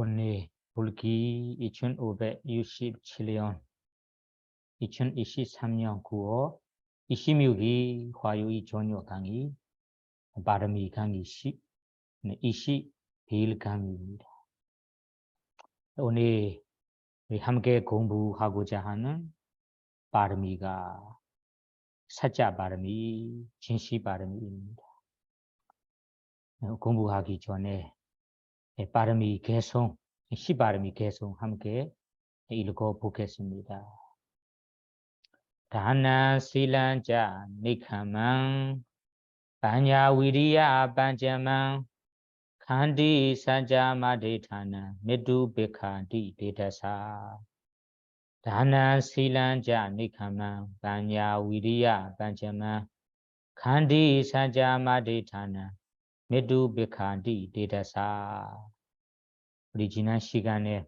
오늘 불기 2567년 2023년 9월 26일 화요일 저녁 강의 바람이 강의 21일 강의입니다. 오늘 함께 공부하고자 하는 바람이가 사자 바람이, 진시 바람이입니다. 공부하기 전에 바람이 개성, 시 바람이 개성 함께 읽어 보겠습니다. 다나 실란자 니카망 반야 위리야 반자망 칸디 산자 마데타나 메두 베칸디 데다사 다나 실란자 니카망 반야 위리야 반자망 칸디 산자 마데타나 메두 베칸디 데다사 우리 지난 시간에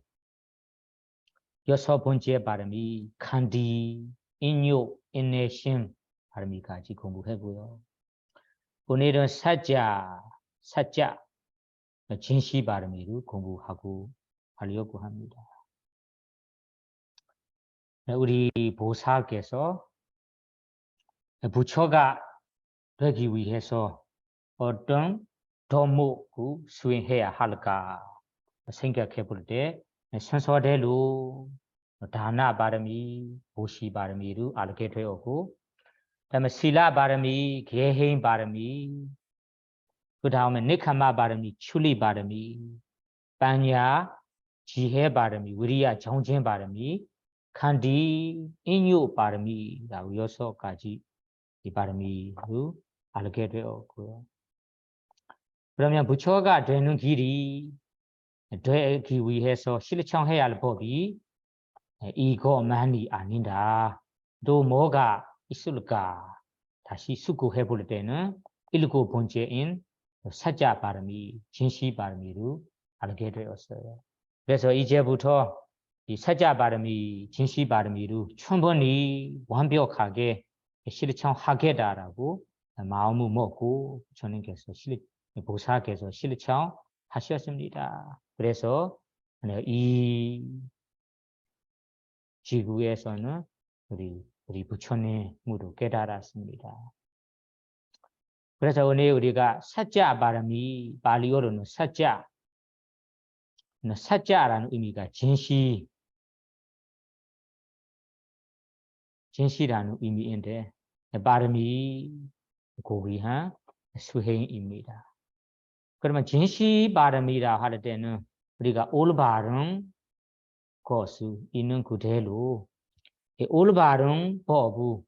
6번째 바람이 칸디 인요 인내심 바람이까지 공부했고요. 오늘은 사자 진시 바람이를 공부하고 하려고 합니다. 우리 보살께서 부처가 되기 위해서 어떤 도목을 수행해야 할까 생각해 볼 때 순서대로 다나 바람이, 보시 바람이를 알게 되었고, 그다음에 실라 바람이, 개해인 바람이, 그 다음에 니카마 바람이, 출리 바람이, 반야, 지혜 바람이, 위리야, 정진 바람이, 칸디, 인유 바람이라고 6가지 이 바람이를 알게 되었고요. 그러면 부처가 되는 길이 되기 위해서 실천해야 할 법이 이거만이 아니다. 또 뭐가 있을까? 다시 수고해 볼 때는 7번째인 사자 바람이, 진시 바람이를 알게 되었어요. 그래서 이제부터 이 사자 바람이, 진시 바람이를 충분히 완벽하게 실천하겠다라고 마음을 먹고 저는께서 보살께서 실천하셨습니다. 그래서 이 지구에서는 우리 부처님으로 깨달았습니다. 그래서 오늘 우리가 사자 바람이, 발리어로는 사자라는 의미가 진시라는 의미인데 바람이 고귀한 수행입니다. 그러면 진시 바람이라 할 때는 우리가 올바른 것을 있는 그대로 올바른 법을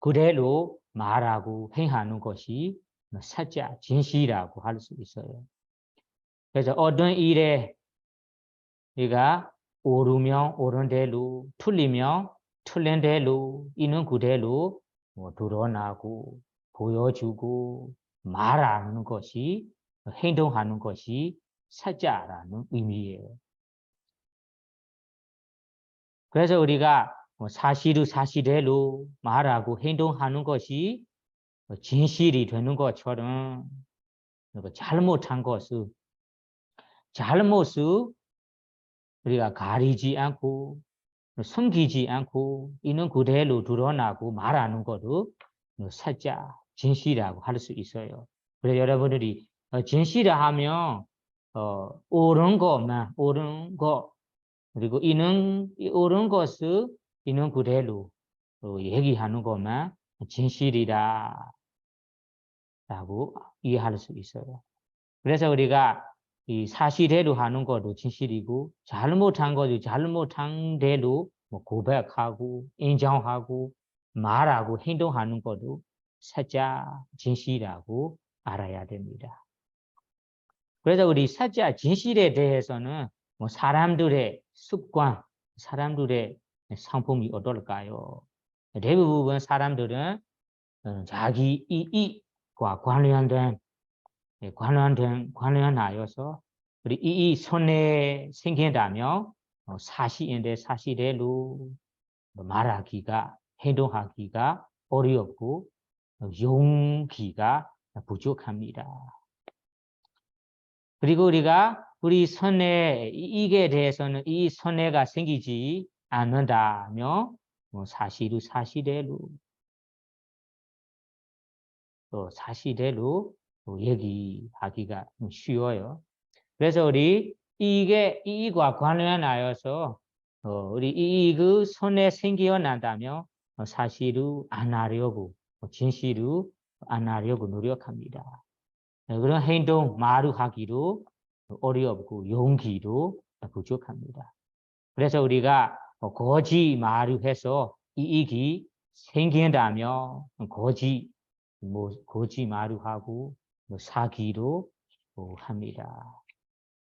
그대로 말하고 행하는 것이 사자, 진시라고 할 수 있어요. 그래서 어떤 일에 우리가 옳으면 옳은 대로, 틀리면 틀린 대로, 있는 그대로 드러나고 보여주고 말하는 것이, 행동하는 것이 사자라는 의미예요. 그래서 우리가 사실을 사실대로 말하고 행동하는 것이 진실이 되는 것처럼 잘못한 것을 잘못을 우리가 가리지 않고 숨기지 않고 있는 그대로 드러나고 말하는 것도 사자, 진실이라고 할 수 있어요. 그래서 여러분들이 진실이라 하면 옳은 것만 옳은 것 그리고 옳은 것을 있는 그대로 얘기하는 것만 진실이다 라고 이해할 수 있어요. 그래서 우리가 이 사실대로 하는 것도 진실이고 잘못한 것도 잘못한 대로 고백하고 인정하고 말하고 행동하는 것도 사자 진실이라고 알아야 됩니다. 그래서 우리 사자 진실에 대해서는 사람들의 습관, 사람들의 상품이 어떨까요? 대부분 사람들은 자기 이익과 관련하여서 우리 이익 손해 생긴다면 사실인데 사실대로 말하기가, 행동하기가 어렵고 용기가 부족합니다. 그리고 우리가 우리 선에 이익에 대해서는 이 선해가 생기지 않는다며 뭐 사실대로 또 사실대로 얘기하기가 쉬워요. 그래서 우리 이익과 관련하여서 우리 이익의 손에 생겨난다며 사실을 안 하려고 진실을 안 하려고 노력합니다. 그런 행동 말을 하기도 어렵고 용기도 부족합니다. 그래서 우리가 거짓 말을 해서 이익이 생긴다며 거짓 말을 하고 사기도 합니다.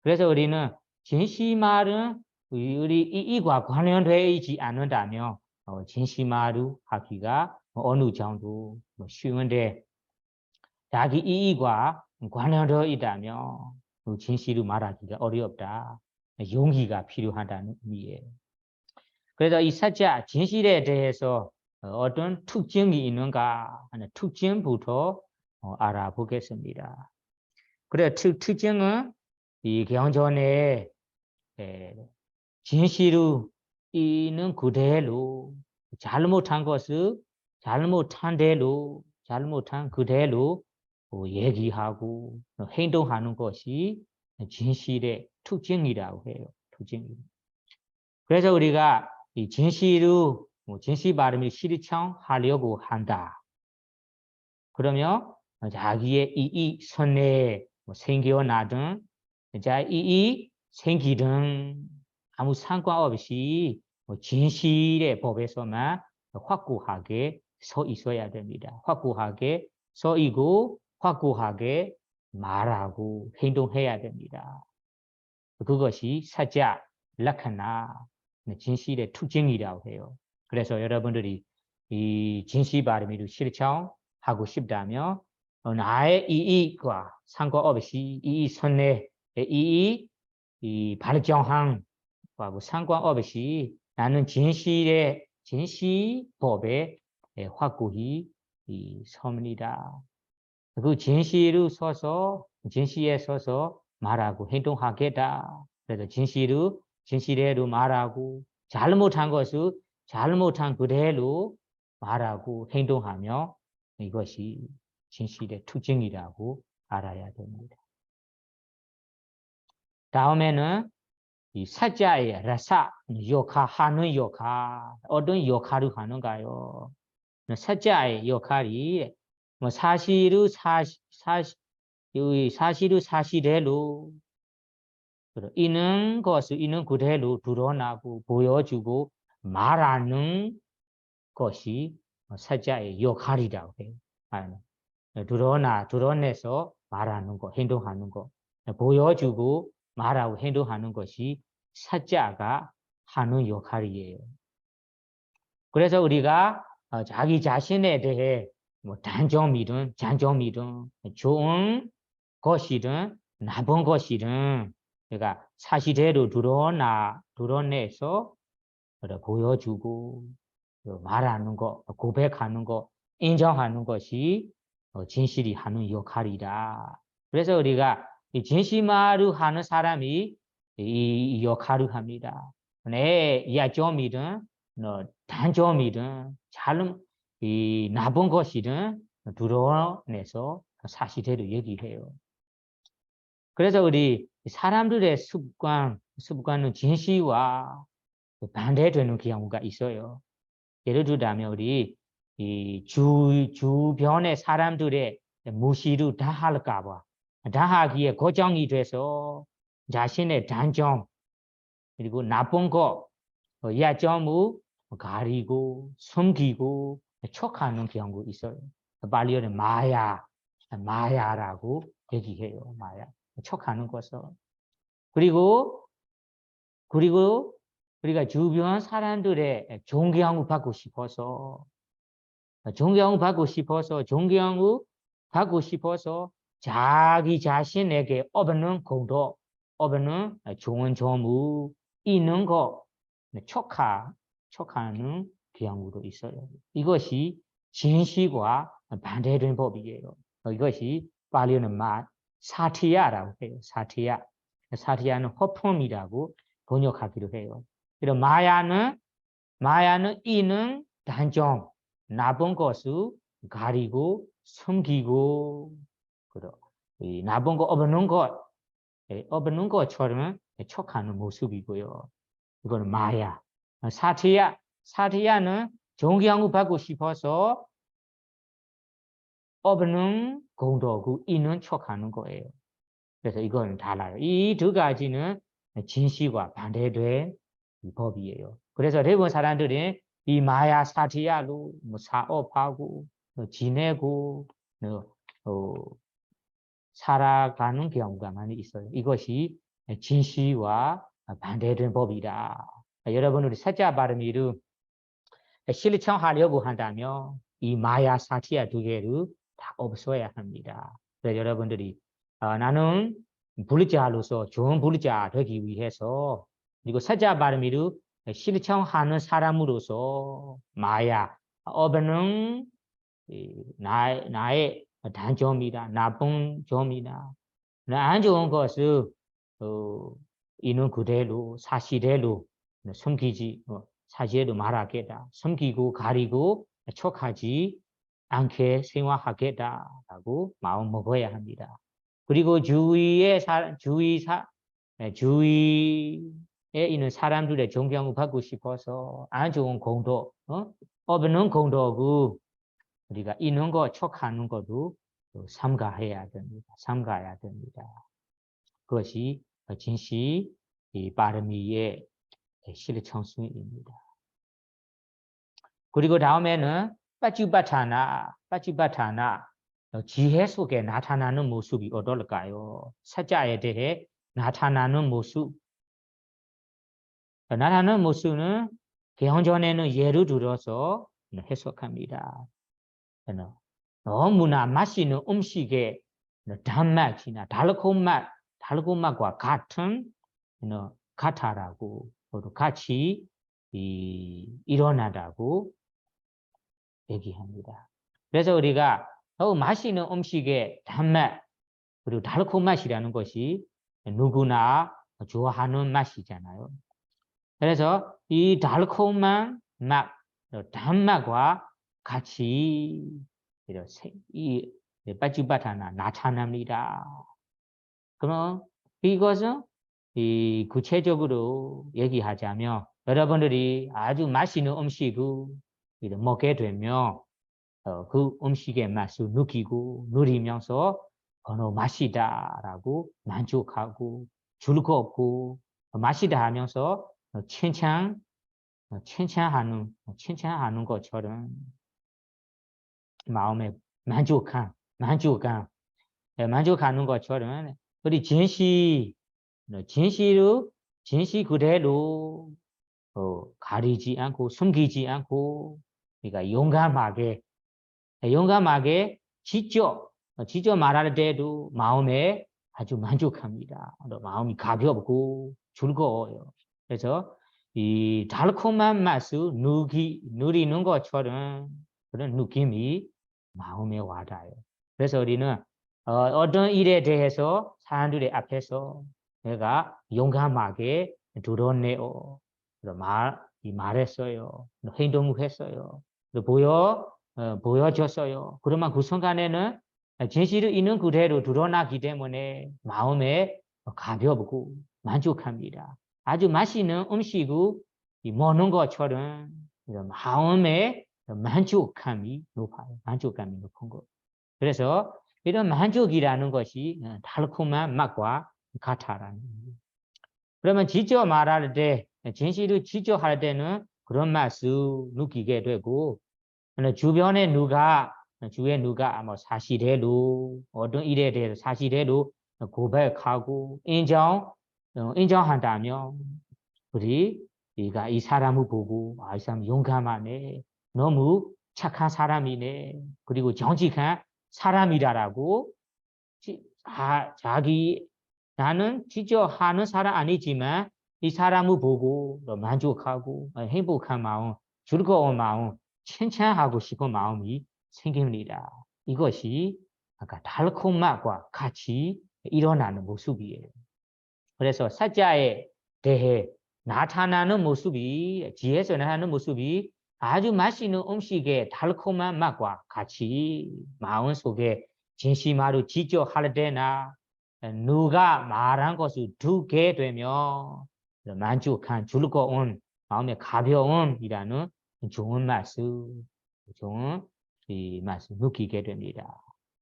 그래서 우리는 진실말은 우리 이익과 관련되어 있지 않는다며 진실말을 하기가 어느 정도 쉬운데 자기 이익과 관련되어 있다며 진실을 말하기가 어렵다. 용기가 필요하다는 의미예요. 그래서 이 사자 진실에 대해서 어떤 특징이 있는가 하는 특징부터 알아보겠습니다. 그래 특징은 이 경전에 진실을 있는 그대로 잘못한 것을 잘못한 대로 잘못한 그대로 얘기하고 행동하는 것이 진실의 특징이라고 해요. 특징. 그래서 우리가 이 진실을 진실 발음을 실천하려고 한다. 그러면 자기의 이익 선에 생겨나든 이익 생기든 아무 상관없이 진실의 법에서만 확고하게 서 있어야 됩니다. 확고하게 서 있고 확고하게 말하고 행동해야 됩니다. 그것이 사자 라카나 진실의 특징이라고 해요. 그래서 여러분들이 이 진실 발음을 실천하고 싶다면 나의 이익과 상관없이 이 선의 이익 이 발전함과 상관없이 나는 진실법에 확고히 섭니다. 그 진실에 서서 말하고 행동하겠다. 그래서 진실대로 말하고 잘못한 것을 잘못한 그대로 말하고 행동하며 이것이 진실의 특징이라고 알아야 됩니다. 다음에는 이 사자의 라사, 역할하는 역할, 어떤 역할을 하는가요? 사자의 역할이 사실을 사실대로 있는 것을 있는 그대로 드러나고 보여주고 말하는 것이 사자의 역할이라고 해요. 드러내서 말하는 것, 행동하는 것, 보여주고 말하고 행동하는 것이 사자가 하는 역할이에요. 그래서 우리가 자기 자신에 대해 단점이든 장점이든 좋은 것이든 나쁜 것이든 그러니까 사실대로 드러내서 보여주고 말하는 것, 고백하는 것, 인정하는 것이 진실이 하는 역할이다. 그래서 우리가 진실말을 하는 사람이 이 역할을 합니다. 내 약점이든 단점이든 나쁜 것이든 드러내서 사실대로 얘기해요. 그래서 우리 사람들의 습관은 진실과 반대되는 경우가 있어요. 예를 들자면 우리 이 주변의 사람들의 무시를 다 할까 봐. 다 하기에 고정이 돼서 자신의 단점 그리고 나쁜 거 약점을 가리고 숨기고 척하는 경우 있어요. 발리어는 마야라고 얘기해요. 마야. 척하는 것을. 그리고 우리가 주변 사람들의 존경을 받고 싶어서 자기 자신에게 없는 공도, 없는 좋은 점이 있는 거 척하는 경우도 있어요. 이것이 진실과 반대된 법이에요. 이것이 발리어는 사티야라고 해요. 사티야. 사티야는 허품이라고 번역하기도 해요. 그래서 마야는 이는 단정, 나쁜 것을 가리고 숨기고, 이 나쁜 거 없는 것처럼 척하는 모습이고요. 이거는 마야. 사티야는 존경을 받고 싶어서 없는 공덕을 있는 척하는 거예요. 그래서 이건 달라요. 이 두 가지는 진실과 반대된 법이에요. 그래서 대부분 사람들이 이 마야 사티야로 뭐 사업하고 지내고 살아가는 경우가 많이 있어요. 이것이 진실과 반대된 법이다. 여러분들이 사자 바르미를 실천하려고 한다면 이 마야 사티야 두 개를 다 없어야 합니다. 그래서 여러분들이 나는 불자로서 좋은 불자 되기 위해서 그리고 사자 바르미를 실천하는 사람으로서 마야 없는 나의 단점이다, 나쁜 점이다, 안 좋은 것을 있는 그대로 사실대로 숨기지 사실대로 말하겠다. 숨기고 가리고 척하지 않게 생활하겠다라고 마음 먹어야 합니다. 그리고 주위에 있는 사람들의 존경을 받고 싶어서 안 좋은 공덕, 없는 공덕을 우리가 있는 거 척하는 것도 삼가해야 됩니다. 삼가야 됩니다. 그것이 진시 바르미의 실천수입니다. 그리고 다음에는 빠쭈바타나 지혜 속에 나타나는 모습이 어떨까요? 사자에 대해 나타나는 모습. 나타나는 모습은 개헌전에는 예를 들어서 해석합니다. 너무나 맛있는 음식의 단맛이나 달콤맛과 같은 같아라고 같이 일어나다고 얘기합니다. 그래서 우리가 너무 맛있는 음식의 단맛 그리고 달콤맛이라는 것이 누구나 좋아하는 맛이잖아요. 그래서 이 달콤한 맛, 단맛과 같이 이 빠쭈바타나 나타납니다. 그럼 이것은 이 구체적으로 얘기하자면 여러분들이 아주 맛있는 음식을 먹게 되면 그 음식의 맛을 느끼고 누리면서 너무 맛있다라고 만족하고 즐겁고 맛있다 하면서 칭찬하는 것처럼 마음에 만족하는 것처럼 우리 진시 그대로 가리지 않고 숨기지 않고 그러니까 용감하게 직접 말할 때도 마음에 아주 만족합니다. 마음이 가볍고 즐거워요. 그래서 이 달콤한 맛을 누리는 것처럼 그런 느낌이 마음에 와닿아요. 그래서 우리는 어떤 일에 대해서 사람들의 앞에서 내가 용감하게 드러내어 말했어요. 행동을 했어요. 보여줬어요. 그러면 그 순간에는 진실이 있는 그대로 드러나기 때문에 마음에 가볍고 만족합니다. 아주 맛있는 음식을 먹는 것처럼 마음에 만족감이 높은 것. 그래서 이런 만족이라는 것이 달콤한 맛과 같아라는 거예요. 그러면 직접 말할 때, 진실을 직접 할 때는 그런 맛을 느끼게 되고, 주변에 누가 뭐 사실대로 어떤 일에 대해서 사실대로 고백하고 인정한다면 우리가 이 사람을 보고 이 사람 용감하네, 너무 착한 사람이네, 그리고 정직한 사람이다라고 나는 직접 하는 사람 아니지만 이 사람을 보고 만족하고 행복한 마음, 즐거운 마음, 칭찬하고 싶은 마음이 생깁니다. 이것이 아까 달콤맛과 같이 일어나는 모습이에요. 그래서 사자에 대해 나타나는 모습이 지혜에서 나타나는 모습이 아주 맛있는 음식의 달콤한 맛과 같이 마음속에 진심으로 지적할 때나 누가 말한 것을 듣게 되면 만족한 즐거운 마음의 가벼움이라는 좋은 말씀, 좋은 이 말씀 느끼게 됩니다.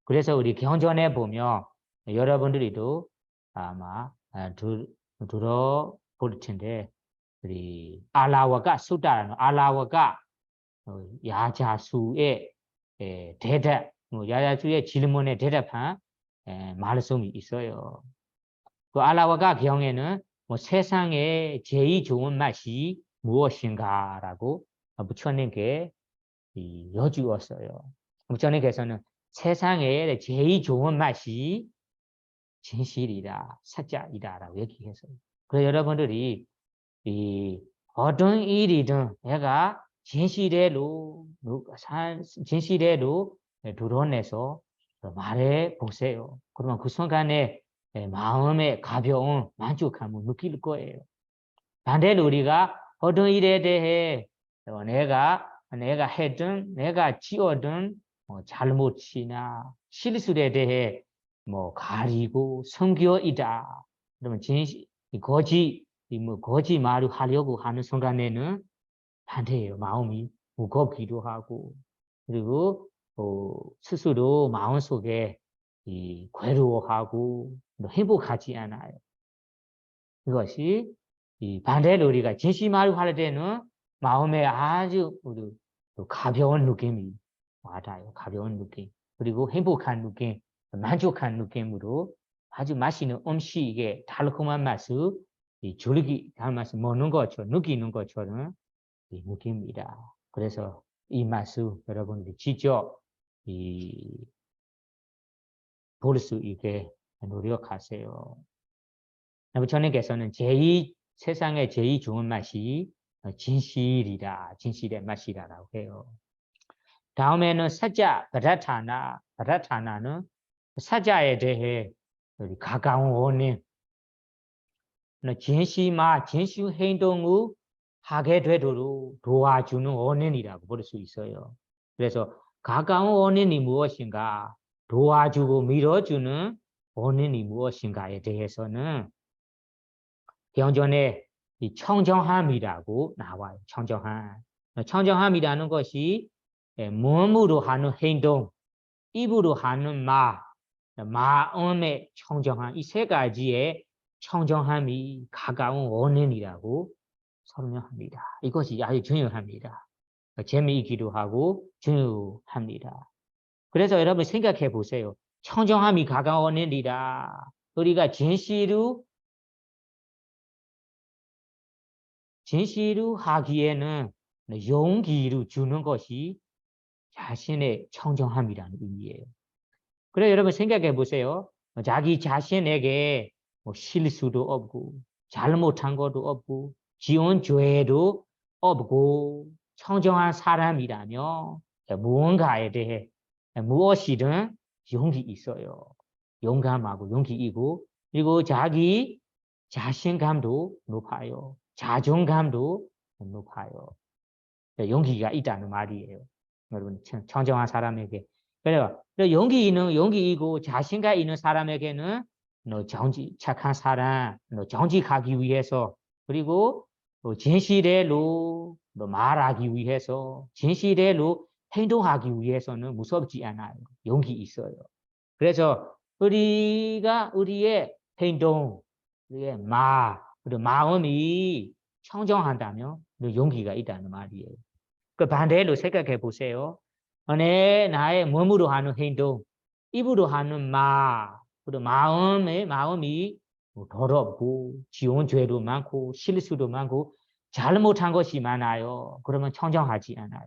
그래서 우리 경전에 보면 여러분들이도 아마 들어볼 텐데 우리 알라와가 수다라는 알라와가 야자수의 대답, 야자수의 질문에 대답한 말씀이 있어요. 그 알라와가 경에는 세상에 제일 좋은 맛이 무엇인가라고 부처님께 여주었어요. 부처님께서는 세상에 제일 좋은 맛이 진실이다, 사자이다라고 얘기했어요. 그래서 여러분들이 어떤 일이든 내가 진실대로 드러내서 말해 보세요. 그러면 그 순간에 마음의 가벼운 만족함을 느낄 거예요. 반대로 우리가 어떤 일에 대해 내가 했든 내가 지었든 잘못이나 실수에 대해 가리고 숨겨이다. 그러면 거짓 말을 하려고 하는 순간에는 반대예요. 마음이 무겁기도 하고 그리고 스스로 마음속에 괴로워하고 행복하지 않아요. 이것이 반대로 우리가 진심으로 할 때는 마음에 아주 가벼운 느낌이 와닿아요. 가벼운 느낌. 그리고 행복한 느낌, 만족한 느낌으로 아주 맛있는 음식의 달콤한 맛을 달콤한 맛을 먹는 것처럼 느끼는 것처럼 느낍니다. 그래서 이 맛을 여러분들이 직접 볼 수 있게 노력하세요. 부처님께서는 세상에 제일 좋은 맛이 진실이다. 진실의 맛이라고 해요. 다음에는 사자, 바라타나는 사자에 대해 가까운 원인, 진실 행동을 하게 되도록 도와주는 원인이라고 볼 수 있어요. 그래서 가까운 원인이 무엇인가, 도와주고 밀어주는 원인이 무엇인가에 대해서는 경전에 청정함이라고 나와요. 청정함이라는 것이 몸으로 하는 행동, 입으로 하는 마음의 청정함, 이 세 가지의 청정함이 가까운 원인이라고 설명합니다. 이것이 아주 중요합니다. 재미있기도 하고 중요합니다. 그래서 여러분 생각해 보세요. 청정함이 가까운 원인이다. 우리가 진실을 하기에는 용기를 주는 것이 자신의 청정함이라는 의미예요. 그래서 여러분 생각해 보세요. 자기 자신에게 실수도 없고 잘못한 것도 없고 지은 죄도 없고 청정한 사람이라면 무언가에 대해 무엇이든 용기 있어요. 용감하고 용기 있고 그리고 자기 자신감도 높아요. 자존감도 높아요. 용기가 있다는 말이에요. 여러분 청정한 사람에게 그래요. 용기 있고 자신감 있는 사람에게는 착한 사람, 정직하기 위해서 그리고 진실대로 말하기 위해서 진실대로 행동하기 위해서는 무섭지 않아요. 용기 있어요. 그래서 우리가 우리의 행동, 우리의 그리고 마음이 청정한다면 용기가 있다는 말이에요. 그 반대로 생각해 보세요. 나의 몸으로 하는 행동, 입으로 하는 그리고 마음이 더럽고 지은 죄도 많고 실수도 많고 잘못한 것이 많아요. 그러면 청정하지 않아요.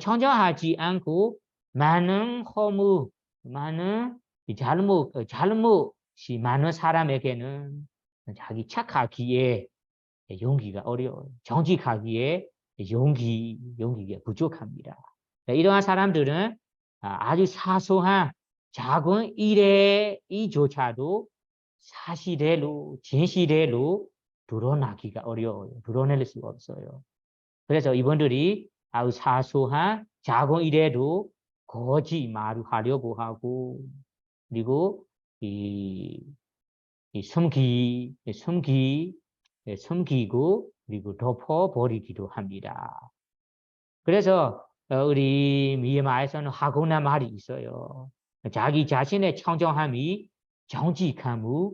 청정하지 않고 많은 허무, 많은 잘못이 많은 사람에게는 자기 착하기에 용기가 어려워요. 정직하기에 용기가 부족합니다. 이러한 사람들은 아주 사소한 작은 일에 이조차도 사실대로 진실대로 드러나기가 어려워요. 드러낼 수가 없어요. 그래서 이분들이 아주 사소한 작은 일에도 거짓말을 하려고 하고 그리고 이 숨기고 그리고 덮어버리기도 합니다. 그래서 우리 미얀마에서는 하고나 말이 있어요. 자기 자신의 청정함이 정직함을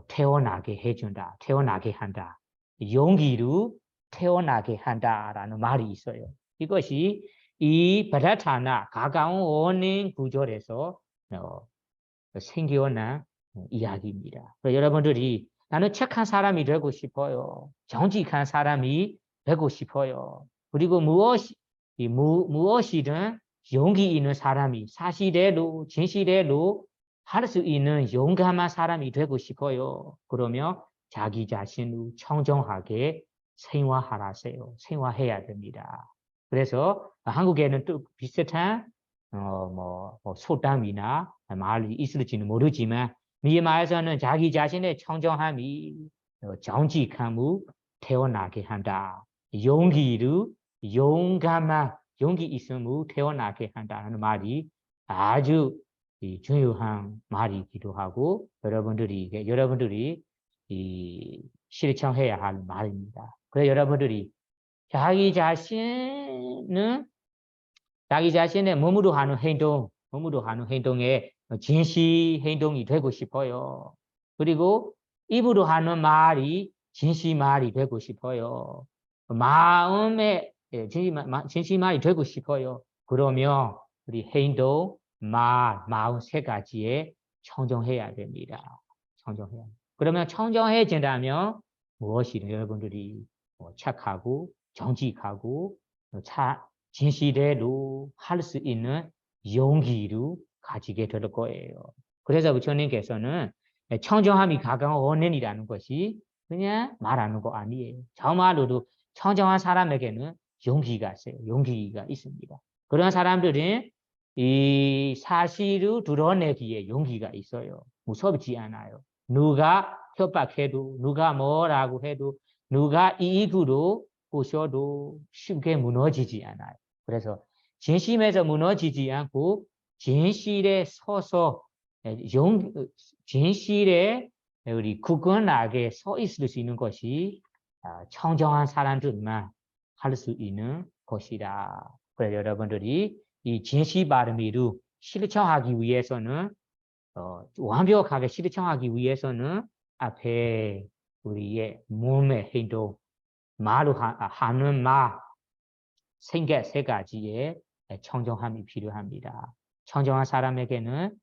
태어나게 해준다. 태어나게 한다. 용기로 태어나게 한다라는 말이 있어요. 이것이 이 바다타나 가까운 원인 구절에서 생겨난 이야기입니다. 여러분들이 나는 착한 사람이 되고 싶어요. 정직한 사람이 되고 싶어요. 그리고 무엇이든 용기 있는 사람이 사실대로 진실대로 할 수 있는 용감한 사람이 되고 싶어요. 그러면 자기 자신을 청정하게 생활하세요. 생활해야 됩니다. 그래서 한국에는 또 비슷한 소담이나 말이 있을지는 모르지만 미얀마에서는 자기 자신의 청정함이 정직함을 태어나게 한다. 용기 있음을 태어나게 한다는 말이 아주 중요한 말이기도 하고 여러분들이 실천해야 할 말입니다. 그래서 여러분들이 자기 자신의 몸으로 하는 행동에 진실 행동이 되고 싶어요. 그리고 입으로 하는 말이 진실 말이 되고 싶어요. 마음에 진실 말이 되고 싶어요. 그러면 우리 행동, 마음 세 가지에 청정해야 됩니다. 청정해야. 그러면 청정해진다면 무엇이든 여러분들이 착하고 정직하고 진실대로 할 수 있는 용기를 가지게 될 거예요. 그래서 부처님께서는 청정함이 가까운 원인이라는 것이 그냥 말하는 거 아니에요. 정말로도 청정한 사람에게는 용기가 있어요. 용기가 있습니다. 그런 사람들은 이 사실을 드러내기에 용기가 있어요. 무섭지 않아요. 누가 협박해도 누가 뭐라고 해도 누가 이익으로 보셔도 쉽게 무너지지 않아요. 그래서 진심에서 무너지지 않고 진실에 서서 진실에 우리 굳건하게 서 있을 수 있는 것이 청정한 사람들만 할 수 있는 것이다. 그래서 여러분들이 이 진실 발음이를 실천하기 위해서는 완벽하게 실천하기 위해서는 앞에 우리의 몸의 행동, 말로 하는 말, 생각 세 가지의 청정함이 필요합니다. 청정한 사람에게는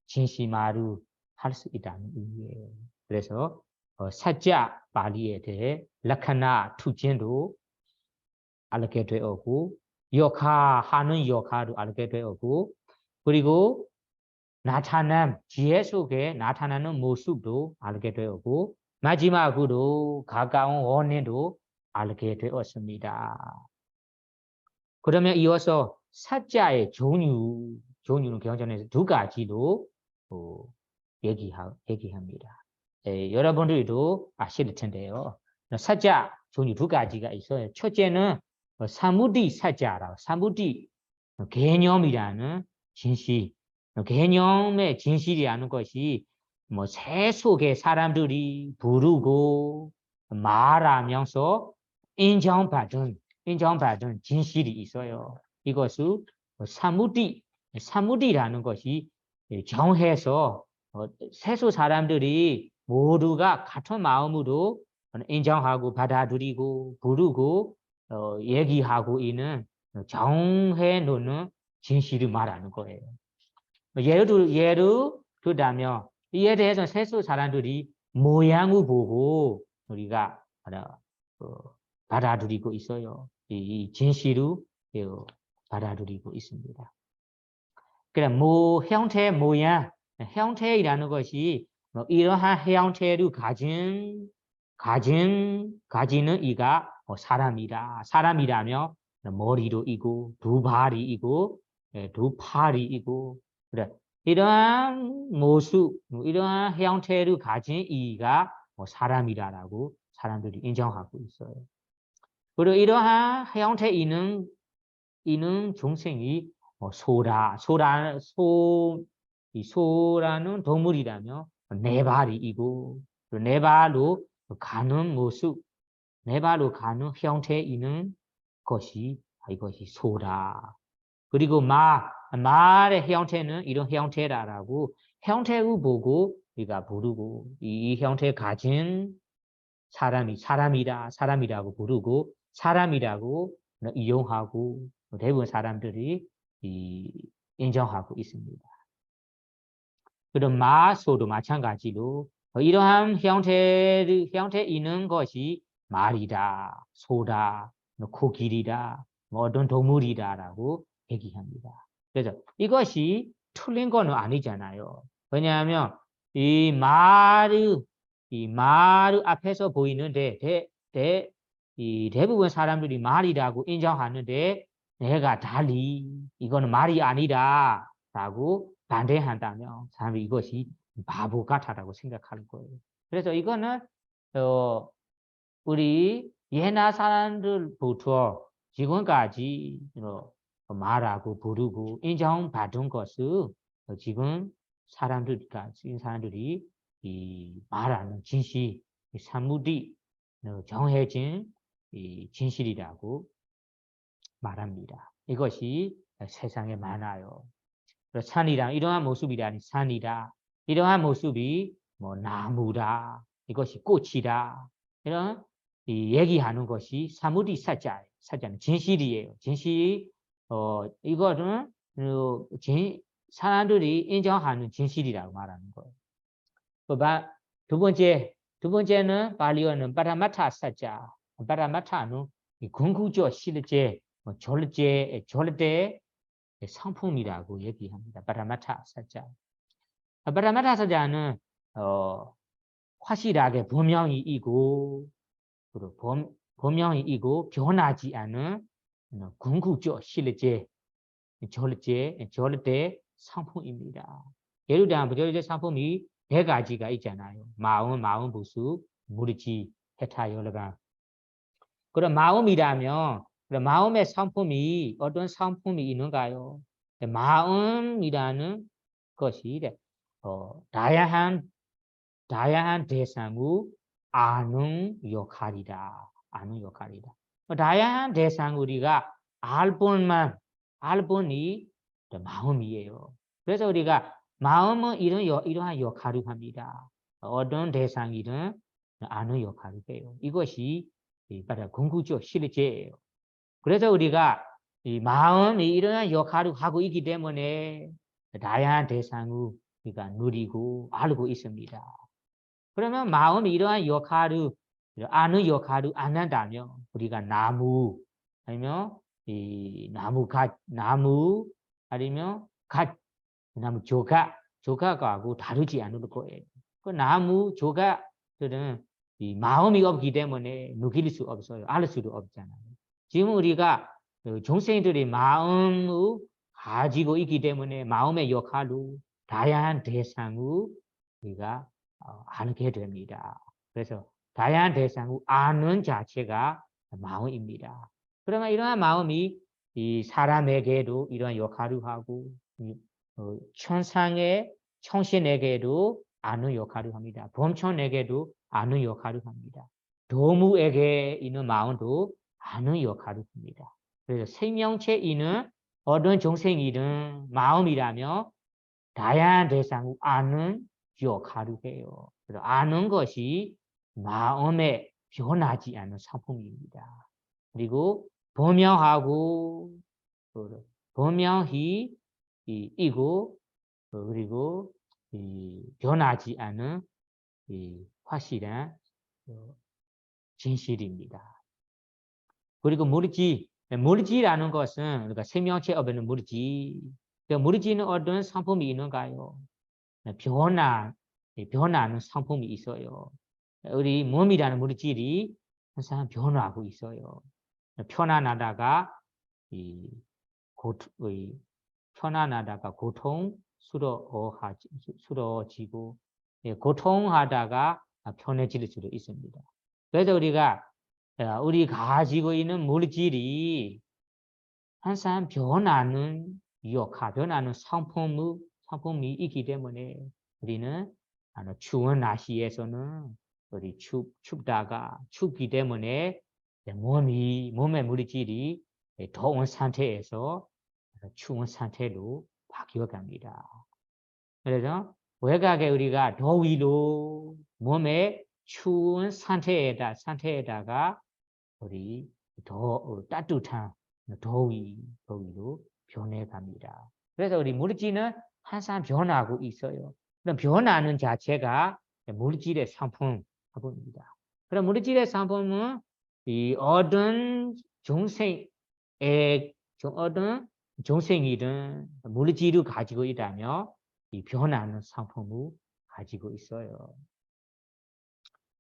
진실 말을 할 수 있다는 의미예요. 그래서 사자 발리에 대해 라카나 투진도 알게 되었고 역하하는 역하도 알게 되었고 그리고 나타남 지혜 속에 나타나는 모습도 알게 되었고 마지막으로 가까운 원인도 알게 되었습니다. 그러면 이어서 사자의 종류는 경전에서 두 가지로 얘기합니다. 여러분들도 아실 텐데요. 사자 종류 두 가지가 있어요. 첫째는 사무디 사자라고 사무디 개념이라는 진실 개념의 진실이라는 것이 새 속에 사람들이 부르고 말하면서 인정받은 진실이 있어요. 이것을 사무디라는 것이 정해서 세수 사람들이 모두가 같은 마음으로 인정하고 받아들이고 부르고 얘기하고 있는 정해 놓는 진실을 말하는 거예요. 예를 들자면 이에 대해서 세수 사람들이 모양을 보고 우리가 받아들이고 있어요. 이 진실을 받아들이고 있습니다. 그럼 형태 모양 형태이라는 것이 이러한 형태를 가지는 이가 사람이다. 사람이라면 머리도 있고 두 발이 있고 두 팔이 있고 그래 이러한 모습, 이러한 형태를 가진 이가 사람이라고 사람들이 인정하고 있어요. 그리고 이러한 형태 이는 중생이 이 소라는 동물이라며 네 발이고 네 발로 가는 모습, 네 발로 가는 형태 있는 것이 이것이 소다. 그리고 말의 형태는 이런 형태라고 형태를 보고 우리가 부르고 이 형태 가진 사람이라고 부르고 사람이라고 이용하고 대부분 사람들이 인정하고 있습니다. 그런 소도 마찬가지로 이러한 형태 있는 것이 말이다, 소다, 코끼리다, 어떤 동물이다라고 얘기합니다. 그래서 이것이 틀린 건 아니잖아요. 왜냐하면 이 말 앞에서 보이는데 대부분 사람들이 말이라고 인정하는데 내가 달리 이거는 말이 아니다라고 반대한다면 사람들이 이것이 바보 같다라고 생각할 거예요. 그래서 이거는 우리 옛날 사람들부터 지금까지 말하고 부르고 인정받은 것을 지금 사람들이 이 말하는 진실, 사무디 정해진 이 진실이라고 말합니다. 이것이 세상에 많아요. 산이랑 이러한 모습이라니 산이다. 이러한 모습이 나무다. 이것이 꽃이다. 이런 얘기하는 것이 사무디 사자예요. 사자는 진실이에요. 진실이 이거는 사람들이 인정하는 진실이라고 말하는 거예요. 두 번째는 발리어는 파라마타 사자. 파라마타는 궁구조 실제 절대 상품이라고 얘기합니다. 파라마타 사자. 파라마타 사자는 확실하게 분명히 이고 분명히 이고 변하지 않은 궁극적 실제 절대 상품입니다. 예를 들면 절대 상품이 네 가지가 있잖아요. 마음 부수, 무리지, 해타 열가. 그럼 마음이라면 마음의 상품이 어떤 상품이 있는가요? 마음이라는 것이 다양한 대상을 아는 역할이다. 다양한 대상 우리가 알 뿐이 마음이에요. 그래서 우리가 마음은 이러한 역할을 합니다. 어떤 대상이든 아는 역할을 해요. 이것이 바로 궁극적 실제예요. 그래서 우리가 이 마음이 이러한 역할을 하고 있기 때문에 다양한 대상을 우리가 누리고 알고 있습니다. 그러면 마음이 이러한 역할을 아는 역할을 안 한다면 우리가 나무 아니면 이 나무 아니면 나무 조각하고 다르지 않을 거예요. 그 나무 조각들은 이 마음이 없기 때문에 느낄 수 없어요. 알 수도 없잖아요. 지금 우리가 중생들이 마음을 가지고 있기 때문에 마음의 역할을 다양한 대상을 우리가 알게 됩니다. 그래서 다양한 대상을 아는 자체가 마음입니다. 그러면 이러한 마음이 이 사람에게도 이러한 역할을 하고 천상의 청신에게도 아는 역할을 합니다. 범천에게도 아는 역할을 합니다. 도무에게 있는 마음도 아는 역할을 합니다. 그래서 생명체 있는 어떤 중생이든 마음이라며 다양한 대상을 아는 역할을 해요. 그래서 아는 것이 마음에 변하지 않는 상품입니다. 그리고 분명히 이고 그리고 변하지 않은 확실한 진실입니다. 그리고 무리지라는 것은 우리가 생명체 업에는 무리지. 무리지는 어떤 상품이 있는가요? 변하는 상품이 있어요. 우리 몸이라는 물질이 항상 변화하고 있어요. 편안하다가 편안하다가 고통, 수러지고 예, 고통하다가 편해질 수도 있습니다. 그래서 우리가 우리 가지고 있는 물질이 항상 변하는 변하는 상품이 있기 때문에 우리는 추운 날씨에서는 우리 춥기 때문에 몸의 물질이 더운 상태에서 추운 상태로 바뀌어갑니다. 그래서 외곽에 우리가 더위로 몸의 추운 상태에다가 우리 더 따뜻한 더위로 변해갑니다. 그래서 우리 물질은 항상 변하고 있어요. 그럼 변하는 자체가 물질의 상품입니다. 그럼 물질의 상품은 이 어떤 종생이든 물질을 가지고 있다면 이 변하는 상품을 가지고 있어요.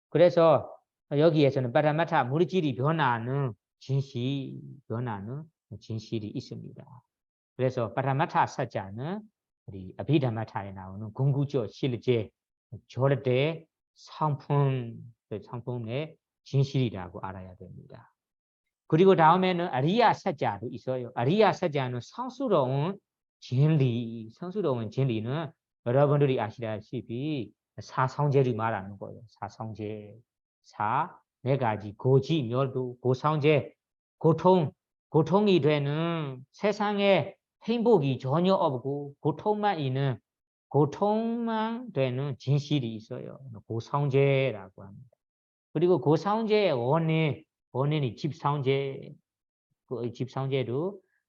그래서 여기에서는 파라마타 물질이 변하는 진실이 있습니다. 그래서 파라마타 사자는 우리 아비다마타에 나오는 궁구조 실제 절대 상품의 진실이라고 알아야 됩니다. 그리고 다음에는 아리야 사자도 있어요. 아리야 사자는 성스러운 진리는 여러분들이 아시다시피 사성제를 말하는 거예요. 사성제. 네 가지 고지, 멸도, 고성제, 고통이 되는 세상에 행복이 전혀 없고 고통만 되는 진실이 있어요. 고성제라고 합니다. 그리고 고성제의 원인이 집성제도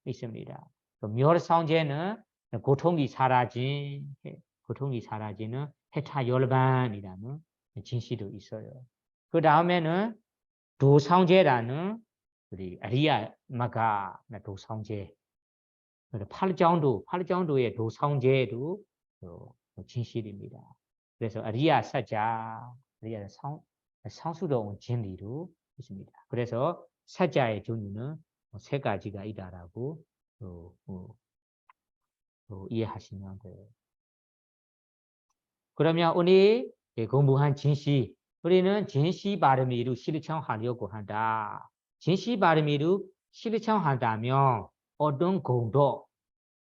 있습니다. 멸성제는 고통이 사라지는 해타열반이라는 진실도 있어요. 그 다음에는 도성제라는 우리 아리야마가 도성제, 팔정도의 도성제도 진실입니다. 그래서 아리야 성수로운 진리도 있습니다. 그래서 사자의 종류는 세 가지가 있다라고 이해하시면 돼요. 그러면 오늘 공부한 진시, 우리는 진시 발음으로 실천하려고 한다. 진시 발음으로 실천한다면 어떤 공도,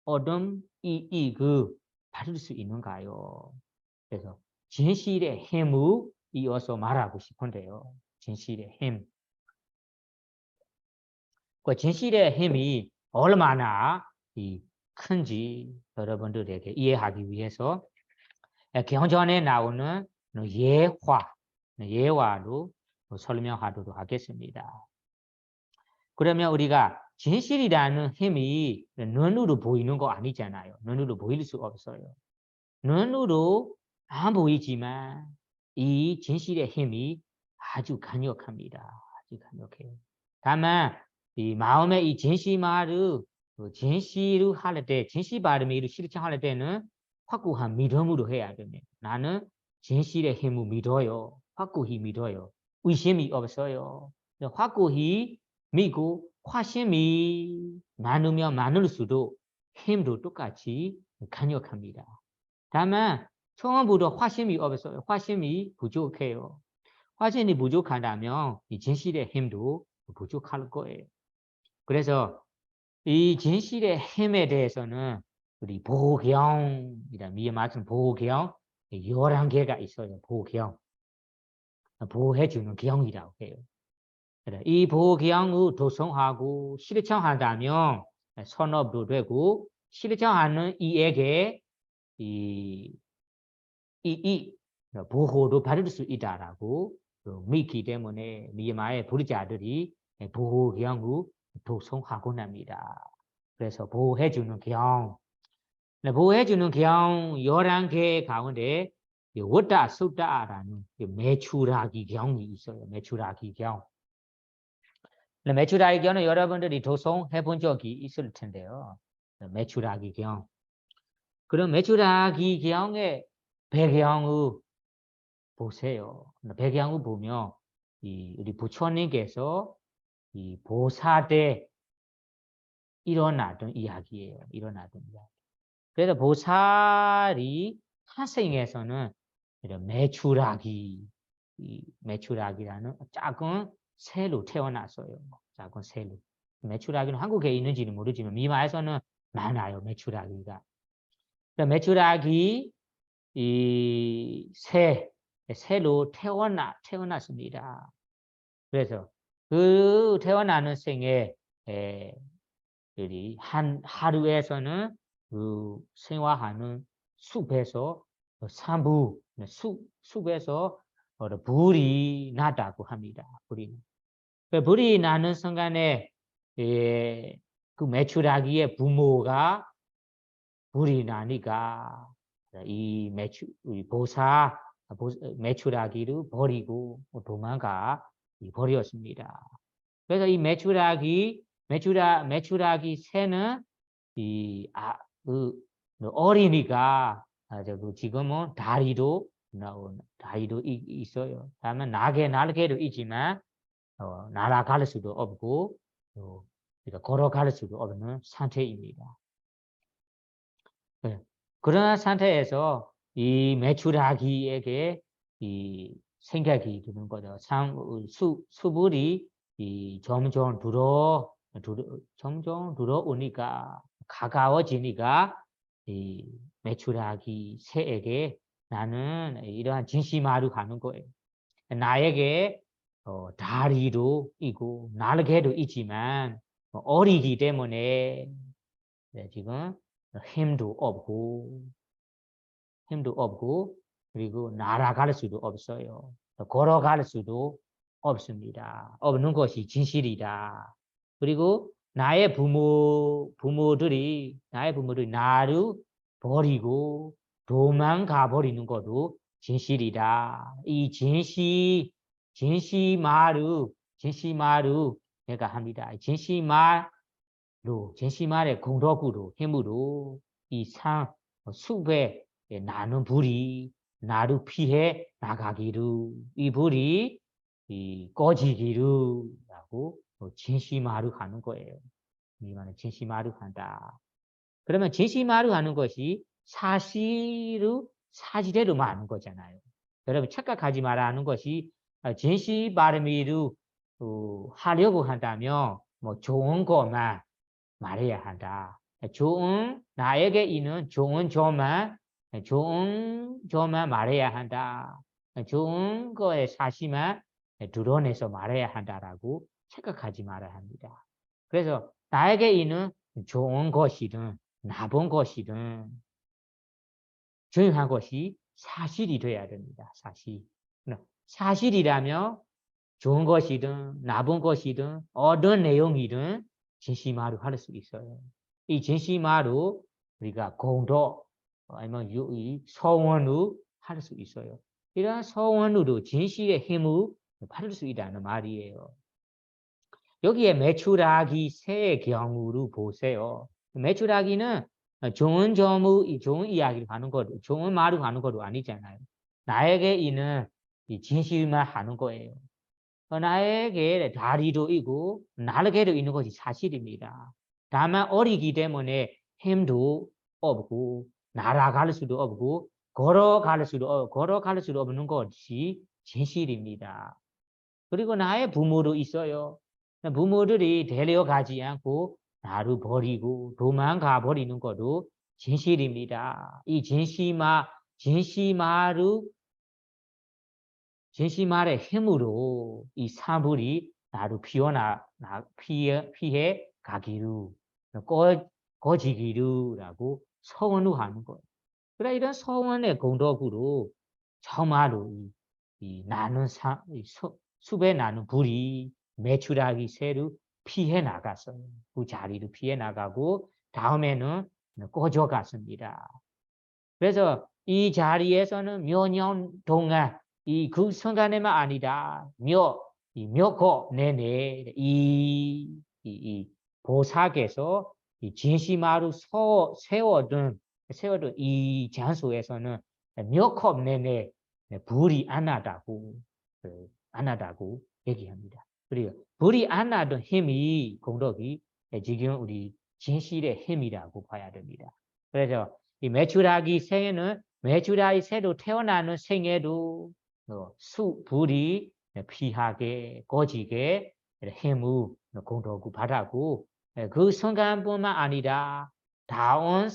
어떤 이익을 받을 수 있는가요? 그래서 진실의 힘을 이어서 말하고 싶은데요. 진실의 힘. 그 진실의 힘이 얼마나 큰지 여러분들에게 이해하기 위해서 경전에 나오는 예화로 설명하도록 하겠습니다. 그러면 우리가 진실이라는 힘이 눈으로 보이는 거 아니잖아요. 눈으로 보일 수 없어요. 눈으로 안 보이지만 이 진실의 힘이 아주 강력합니다. 아주 강력해요. 다만 이 마음의 이 진실을 할 때, 진실 발음을 실천할 때는 확고한 믿음으로 해야 됩니다. 나는 진실의 힘을 믿어요. 확고히 믿어요. 의심이 없어요. 확고히 믿고 화심이 많으면 많을수록 힘도 똑같이 강력합니다. 다만 처음부터 화심이 없어요. 화심이 부족해요. 화심이 부족하다면 이 진실의 힘도 부족할 거예요. 그래서 이 진실의 힘에 대해서는 우리 미얀마에서는 보경 11개가 있어요. 보호해주는 경이라고 해요. 이 보경을 도성하고 실천한다면 선업도 되고 실천하는 이에게 이 보호도 받을 수 있다라고 믿기 때문에 미얀마의 부르자들이 보호경을 도성하곤 합니다. 그래서 보호해주는 경 11개 가운데 워다 숫다라는 메추라기 경이 있어요. 메추라기 경. 메추라기 경은 여러분들이 도성해 본 적이 있을 텐데요. 메추라기 경. 그럼 메추라기 경의 배경을 보세요. 배경을 보면 우리 부처님께서 이 보사 때 일어나던 이야기예요. 그래서 보살이 타생에서는 이런 메추라기, 이 메추라기라는 작은 새로 태어났어요. 작은 새로. 메추라기는 한국에 있는지는 모르지만 미마에서는 많아요. 메추라기가. 메추라기 이 새로 태어났습니다. 그래서 그 태어나는 생에 하루에서는 그 생활하는 숲에서 산부 숲에서 불이 나다고 합니다. 불이 나는 순간에 그 메추라기의 부모가 불이 나니까 이 메추라기를 버리고 도망가 버렸습니다. 그래서 이 메추라기 새는 그 어린이가 지금은 다리도 있어요. 다만 날개도 있지만 날아갈 수도 없고 그러니까 걸어갈 수도 없는 상태입니다. 네. 그런 상태에서 이 메추라기에게 이 생각이 드는 거죠. 수불이 점점 들어오니까 가까워지니까 이 메추라기 새에게 나는 이러한 진심으로 가는 거예요. 나에게 다리도 있고 날개도 있지만 어리기 때문에 지금 힘도 없고 그리고 날아갈 수도 없어요. 걸어갈 수도 없습니다. 없는 것이 진실이다. 그리고 나의 부모들이 나를 버리고 도망가 버리는 것도 진실이다. 이 진실마루 내가 합니다. 진실말의 공덕으로 힘으로 이 숲에 나는 불이 나를 피해 나가기를 이 불이 꺼지기를라고 진심마루 하는 거예요. 이 말은 진심마루 한다. 그러면 진심마루 하는 것이 사실대로 말하는 거잖아요. 여러분 착각하지 말아 하는 것이 진실 발음으로 하려고 한다면 뭐 좋은 것만 말해야 한다. 나에게 있는 좋은 점만 말해야 한다. 좋은 거에 사실만 드러내서 말해야 한다라고 생각하지 말아야 합니다. 그래서 나에게 있는 좋은 것이든 나쁜 것이든 중요한 것이 사실이 돼야 됩니다. 사실이라면 좋은 것이든 나쁜 것이든 어떤 내용이든 진심으로 할 수 있어요. 이 진심으로 우리가 공덕 아니면 서원으로 할 수 있어요. 이러한 서원으로 진실의 힘을 받을 수 있다는 말이에요. 여기에 메추라기 새의 경우를 보세요. 메추라기는 좋은 이야기를 하는 것, 좋은 말을 하는 것도 아니잖아요. 나에게 있는 이 진실만 하는 거예요. 나에게 다리도 있고 날개도 있는 것이 사실입니다. 다만 어리기 때문에 힘도 없고 날아갈 수도 없고 걸어갈 수도 없는 것이 진실입니다. 그리고 나의 부모도 있어요. 부모들이 데려가지 않고 나를 버리고 도망가 버리는 것도 진실입니다. 이 진심말의 힘으로 이 사물이 나를 피해 가기를 꺼지기를라고 서원을 하는 거예요. 그래 이런 서원의 공덕으로 정말로 숲에 나는 불이 메추라기 새를 피해 나갔어요. 그 자리를 피해 나가고 다음에는 꺼져갔습니다. 그래서 이 자리에서는 몇 년 동안 그 순간에만 아니다. 몇 내내 이 보살께서 이 진심으로 세워둔 이 장소에서는 몇 컵 내내 불이 안 나다고 얘기합니다. 그리고 불이 안 나던 힘이 공덕이 지금 우리 진실의 힘이라고 봐야 됩니다. 그래서 이 매출하기 생에는 매출하기 새로 태어나는 생에도 수 불이 피하게 꺼지게 해무 공덕구 받았고 그 순간뿐만 아니라 다운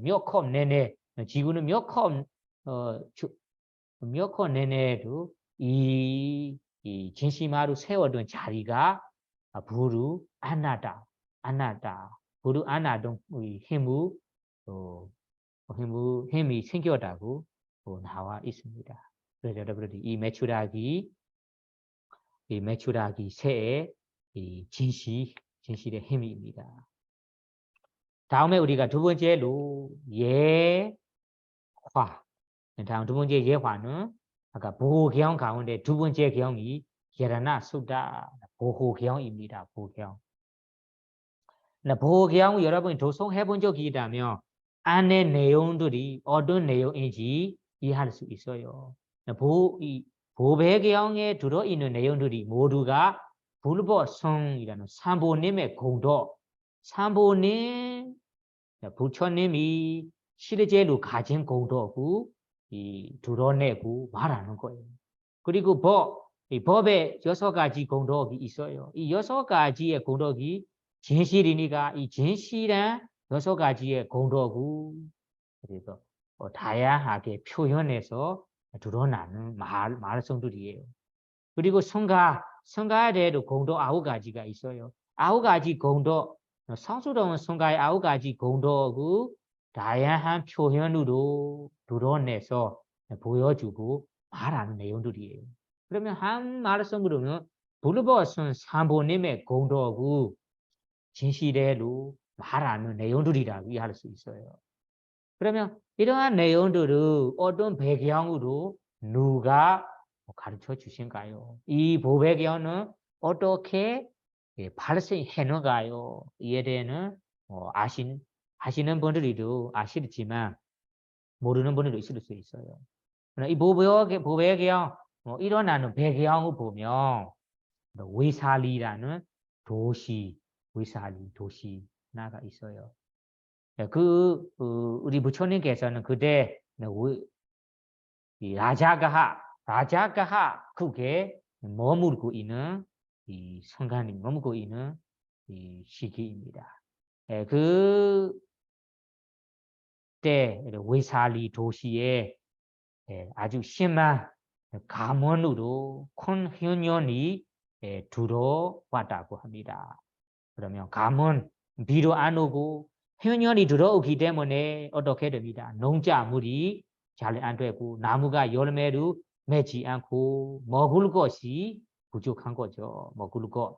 몇컵 내내 지구는 몇컵 내내도 이 진시마루 세워둔 자리가 부루 아나다 부루 아나동 우리 힘이 생겼다고 나와 있습니다. 그래서 여러분들이 이 매출하기 새의 이 진실의 힘입니다. 다음에 우리가 두 번째로 예화. 다음 두 번째 예화는 아까 보호경 가운데 두 번째 경이 예라나 수다 보호경입니다. 보호경. 보호경 여러분이 도송해 본 적이 있다면 안의 내용들이 어떤 내용인지 이해할 수 있어요. 보배경에 들어있는 내용들이 모두가 불보성이라는 삼보님의 공덕, 삼보님, 부처님이 실제로 가진 공덕을 드러내고 말하는 거예요. 그리고 이 법에 6가지 공덕이 있어요. 이 6가지의 공덕이 진실이니까 이 진실한 6가지의 공덕을 그래서 다양하게 표현해서 드러나는 말씀들이에요. 그리고 성가에 대해도 공덕 9가지가 있어요. 9가지 공덕, 성수동은 성가의 9가지 공덕을 다양한 표현으로 드러내서 보여주고 말하는 내용들이에요. 그러면 한 말씀으로는 불법선 삼보님의 공덕을 진실대로 말하는 내용들이라고 이해할 수 있어요. 그러면 이러한 내용들을 어떤 배경으로 누가 가르쳐 주신가요? 이 보배경은 어떻게 발생했는가요? 이에 대해서는 아시는 분들도 아시지만 모르는 분들도 있을 수 있어요. 이 보배경 일어나는 배경을 보면 외살리라는 외살리 도시 하나가 있어요. 우리 부처님께서는 그때 이 라자가하 그게 머물고 있는 이 성간이 머물고 있는 이 시기입니다. 그때 외살리 도시에 아주 심한 가문으로 큰 현연이 들어왔다고 합니다. 그러면 가문 비로 안 오고 현연이 들어오기 때문에 어떻게 됩니다. 농작물이 잘 안 되고 나무가 열매를 맺지 않고 먹을 것이 부족한 거죠. 먹을 것.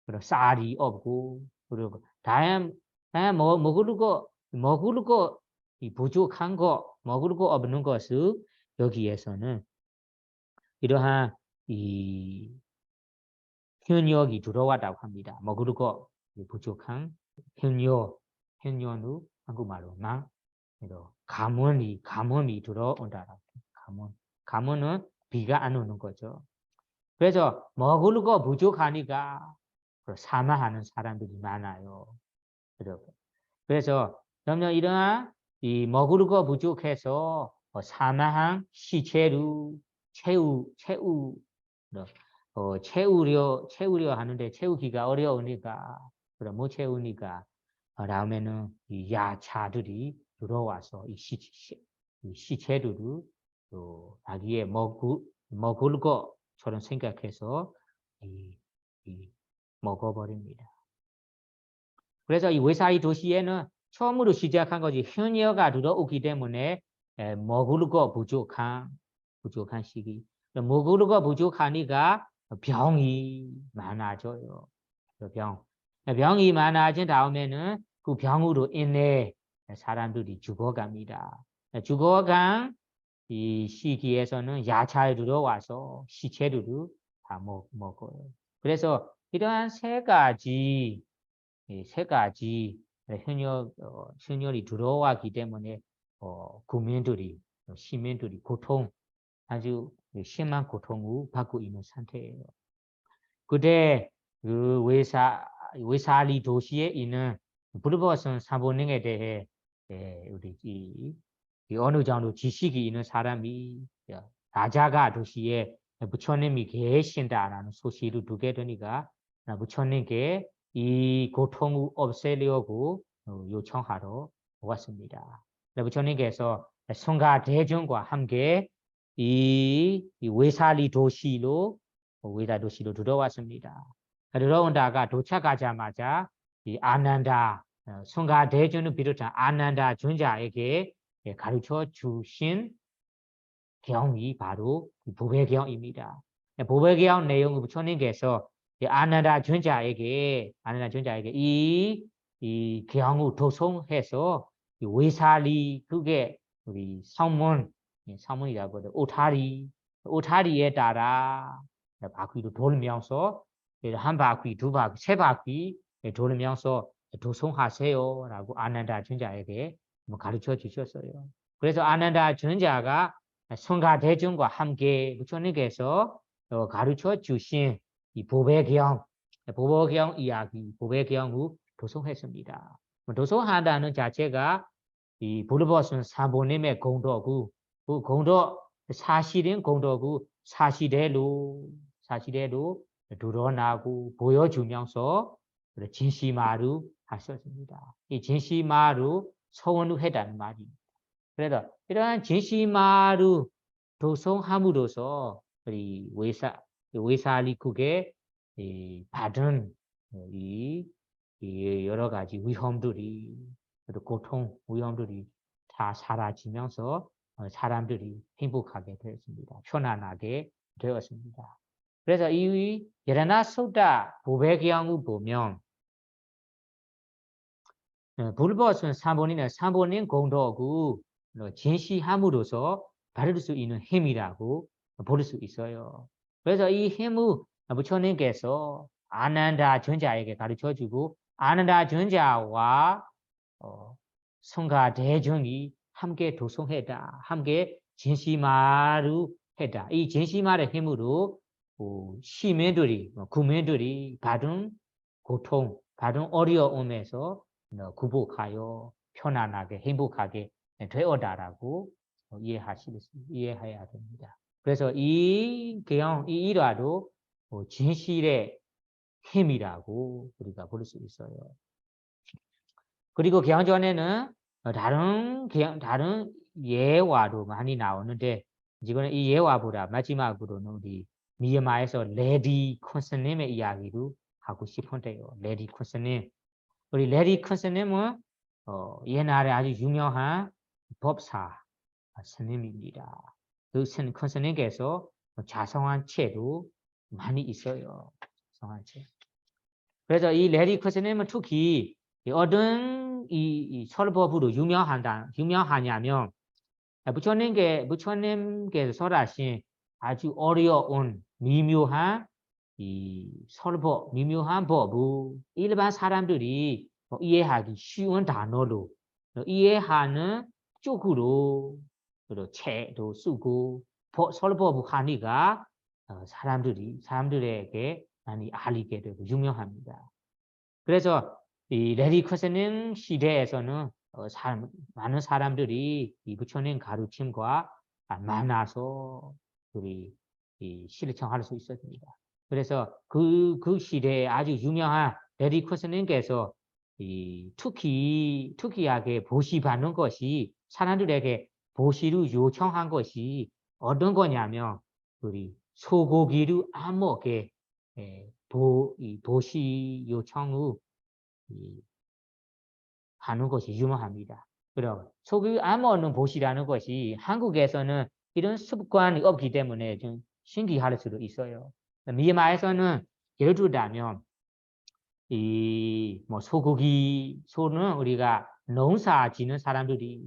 그리고 쌀이 없고 그리고 다양한 먹을 거 부족한 거 먹을 거 없는 것을 여기에서는 이러한 이 현역이 들어왔다고 합니다. 먹을 거 부족한 현연우 한국말로만 가뭄이 들어온다라고. 가뭄은 비가 안 오는 거죠. 그래서 먹을 거 부족하니까 사망하는 사람들이 많아요. 그래서 점점 이러한 이 먹을 거 부족해서 사망한 시체를 채우려 하는데 채우기가 어려우니까 그럼 못 채우니까 다음에는 이 야차들이 들어와서 이 시체들을 자기의 먹을 것처럼 생각해서 먹어버립니다. 그래서 이 외사리 도시에는 처음으로 시작한 것이 현여가 들어오기 때문에 먹을 거 부족한 시기. 먹을 거 부족하니까 병이 많아져요. 병이 많아진 다음에는 그 병으로 인해 사람들이 죽어갑니다. 죽어간 이 시기에서는 야차에 들어와서 시체들을 다 먹어요. 그래서 이러한 세 가지 현열이 들어왔기 때문에 시민들이 아주 심한 고통을 받고 있는 상태예요. 그때 그 외사리 도시에 있는 불법성 사본능에 대해 우리 이 어느 정도 지식이 있는 사람이 라자가 도시에 부처님이 계신다라는 소식을 듣게 되니까 부처님께 이 고통을 없애려고 요청하러 왔습니다. 부처님께서 성가 대중과 함께 이 외사리 도시로 들어왔습니다. 들어온다가 도착하자마자 이 아난다 성가 대중을 비롯한 아난다 존자에게 가르쳐 주신 경이 바로 보배경입니다. 보배경 내용을 부처님께서 아난다 존자에게 이 경을 도송해서 외사리 그게 우리 성문이라고 하죠. 오타리에 따라 바퀴로 돌면서 한 바퀴, 두 바퀴, 세 바퀴 돌면서 도송하세요라고 아난다 존자에게 가르쳐 주셨어요. 그래서 아난다 존자가 성가 대중과 함께 부처님께서 가르쳐 주신 이 보배경 이야기, 보배경을 도송했습니다. 도송한다는 자체가 이 불법선 사부님의 공덕구, 그 공덕 사실인 공덕구 사실대로 드러나고 보여주면서 진시마루 하셨습니다. 이 진시마루 서원을 했다는 말입니다. 그래서 이러한 진시마루 도송함으로써 우리 외사리국에 받은 이 여러 가지 위험들이 고통 위험들이 다 사라지면서 사람들이 행복하게 되었습니다. 편안하게 되었습니다. 그래서 이 예라나 소다 보배경을 보면 불법은 사본인 공덕을 진시함으로써 받을 수 있는 힘이라고 볼 수 있어요. 그래서 이 힘을 부처님께서 아난다 존자에게 가르쳐주고 아난다 존자와 성가 대중이 함께 도송했다. 함께 진시마루 했다. 이 진시마의 힘으로 시민들이, 국민들이 받은 고통, 받은 어려움에서 구복하여 편안하게 행복하게 되었다라고 이해해야 됩니다. 그래서 이 일화도 진실의 힘이라고 우리가 볼 수 있어요. 그리고 경전에는 다른 예화도 많이 나오는데 지금 이 예화보다 마지막으로는 우리 미얀마에서 레디 콘스님의 이야기도 하고 싶은데요. 레디 콘스님, 우리 레디 콘스님은 옛날에 아주 유명한 법사 스님입니다. 그 콘스님께서 자성한 책도 많이 있어요. 자성한 책. 그래서 이 레디 콘스님은 특히 어떤 이 설법으로 유명하냐면 부처님께서 설하신 아주 어려운 미묘한 이 설법, 미묘한 법을 일반 사람들이 이해하기 쉬운 단어로 이해하는 쪽으로 책도 쓰고 설법을 하니까 사람들에게 많이 알리게 되고 유명합니다. 그래서 이 레디 콘스님 시대에서는 많은 사람들이 이 부처님 가르침과 만나서 우리 실천할 수 있었습니다. 그래서 그 시대에 아주 유명한 레디 콘스님께서 특이하게 보시받는 것이 사람들에게 보시를 요청한 것이 어떤 거냐면 우리 소고기를 안 먹게 보시 요청을 하는 것이 유명합니다. 그럼 소고기 안 먹는 보시라는 것이 한국에서는 이런 습관이 없기 때문에 좀 신기할 수도 있어요. 미얀마에서는 예를 들자면 소는 우리가 농사 짓는 사람들이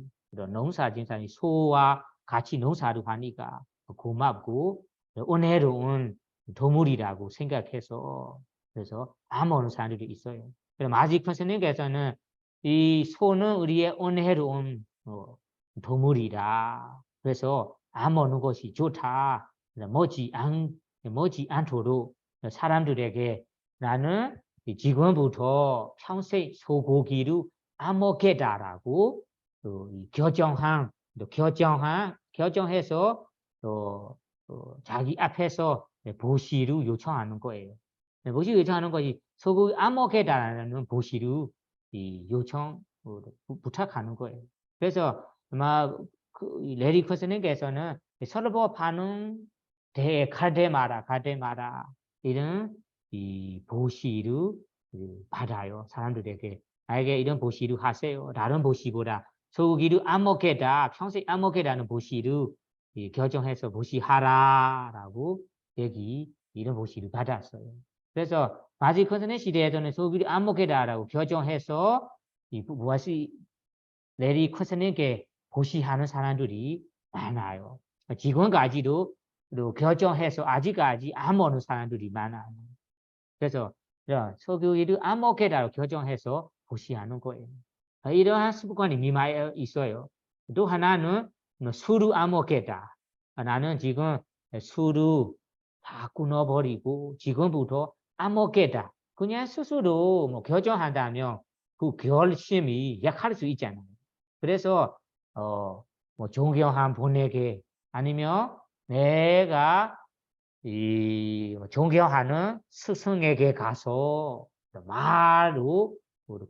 소와 같이 농사를 하니까 고맙고 은혜로운 동물이라고 생각해서 그래서 안 먹는 사람들이 있어요. 그럼 아직 선생님께서는 이 소는 우리의 은혜로운 동물이다. 그래서 안 먹는 것이 좋다. 먹지 않도록 사람들에게 나는 지금부터 평생 소고기를 안 먹겠다라고 또 결정해서 또 자기 앞에서 보시를 요청하는 거예요. 보시 요청하는 것이 소고기 안 먹겠다는 보시를 요청 부탁하는 거예요. 그래서 아마 레리 커스님께서는 서로 반응 가되 마라 이런 이 보시를 받아요. 사람들에게 나에게 이런 보시를 하세요. 다른 보시보다 소고기를 안 먹겠다, 평생 안 먹겠다는 보시를 결정해서 보시하라라고 이런 보시를 받았어요. 그래서 마지 컨선의 시대에서는 소고기를 안 먹겠다라고 결정해서 무엇이 레리 컨선에게 보시하는 사람들이 많아요. 지금까지도 결정해서 아직까지 안 먹는 사람들이 많아요. 그래서 소고기를 안 먹겠다고 결정해서 보시하는 거예요. 이러한 습관이 미마에 있어요. 또 하나는 술을 안 먹겠다. 나는 지금 술을 다 끊어버리고 지금부터 안 먹겠다. 그냥 스스로 뭐 결정한다면 그 결심이 약할 수 있잖아요. 그래서 뭐 존경한 분에게 아니면 내가 존경하는 스승에게 가서 말로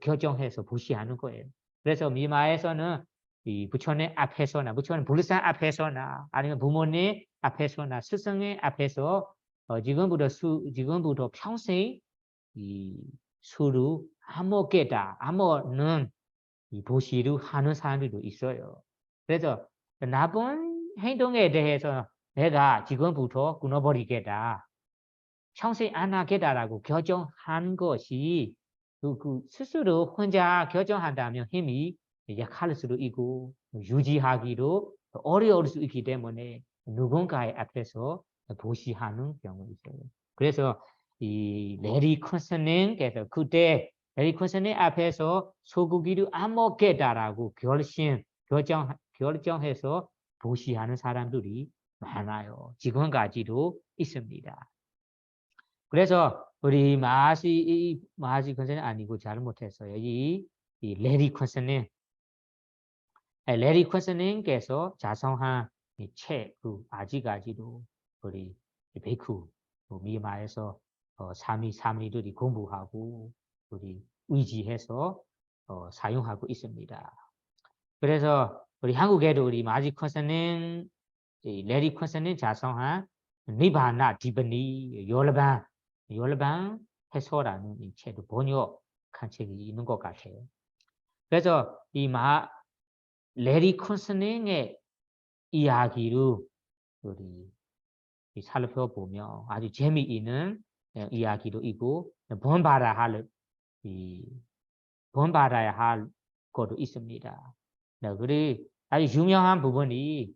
결정해서 보시하는 거예요. 그래서 미마에서는 이 부처님 앞에서나 부처님 불상 앞에서나 아니면 부모님 앞에서나 스승의 앞에서 지금부터 평생 이 술을 안 먹겠다, 안 먹는 이 보시를 하는 사람들도 있어요. 그래서 나쁜 행동에 대해서 내가 지금부터 끊어버리겠다. 평생 안 하겠다라고 결정한 것이 스스로 혼자 결정한다면 힘이 약할 수도 있고 유지하기도 어려울 수 있기 때문에 누군가의 앞에서 보시하는 경우가 있어요. 그래서 이 레리 컨서닝께서 그때 레리 컨서닝 앞에서 소고기를 안 먹겠다라고 결정해서 보시하는 사람들이 많아요. 지금까지도 있습니다. 그래서 우리 마하시 컨서닝 아니고 잘못했어요. 이 레리 컨서닝께서 자성한 책 아직까지도 우리 베이크 미마에서 삼위들이 공부하고 우리 의지해서 사용하고 있습니다. 그래서 우리 한국에도 우리 마지 컨서닝 레리 컨서닝 자성한 니바나 디바니 열반 해소라는 이 책도 번역한 책이 있는 것 같아요. 그래서 이 레리 컨서닝의 이야기를 우리 살펴보며 아주 재미있는 이야기도 있고 본받아야 할 것도 있습니다. 그리고 아주 유명한 부분이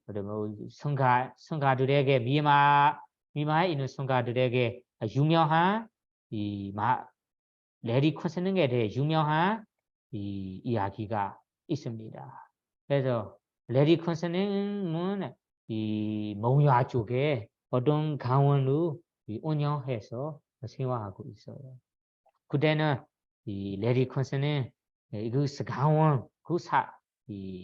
성가들에게 미마에 있는 성가들에게 유명한 레리 컨서닝에 대해 유명한 이야기가 있습니다. 그래서 레리 컨서닝은 몽유아 쪽에 어떤 강원으로 운영해서 생활하고 있어요. 그때는 레리 컨서닝 그 강원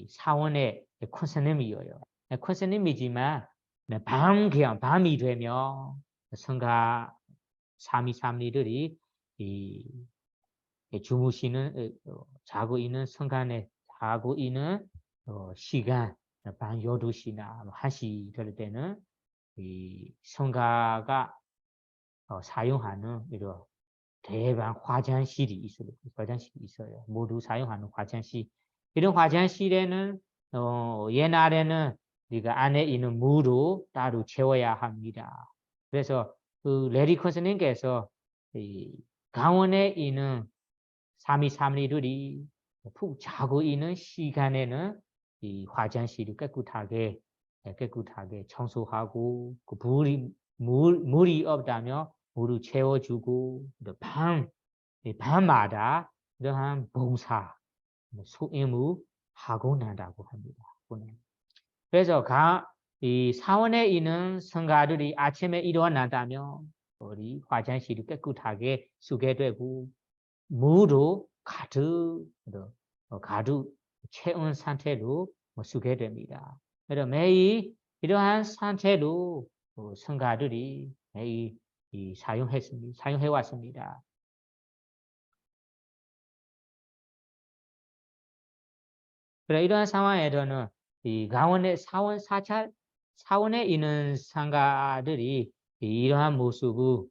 사원의 컨서닝이에요. 컨서닝이지만 밤이 되면 성가 삼위들이 주무시는 자고 있는 순간에 자고 있는 시간 밤 12시나 1시 될 때는 이 성가가 사용하는 이런 대방 화장실이 있어요. 모두 사용하는 화장실. 이런 화장실에는 옛날에는 우리가 안에 있는 물로 따로 채워야 합니다. 그래서 그 레리 컨서닝께서 강원에 있는 삼위들이 푹 자고 있는 시간에는 이 화장실을 깨끗하게 청소하고 그 물이 없다면 물을 채워주고 밤마다 이러한 봉사 소임을 하고 난다고 합니다. 그래서 이 사원에 있는 성가들이 아침에 일어난다면 우리 화장실을 깨끗하게 쓰게 되고 물로 가득 채운 상태로 쓰게 됩니다. 그래서 매일 이러한 상태로 성가들이 매일 사용해 왔습니다. 그래 이러한 상황에서는 이 강원의 사원에 있는 상가들이 이러한 모습을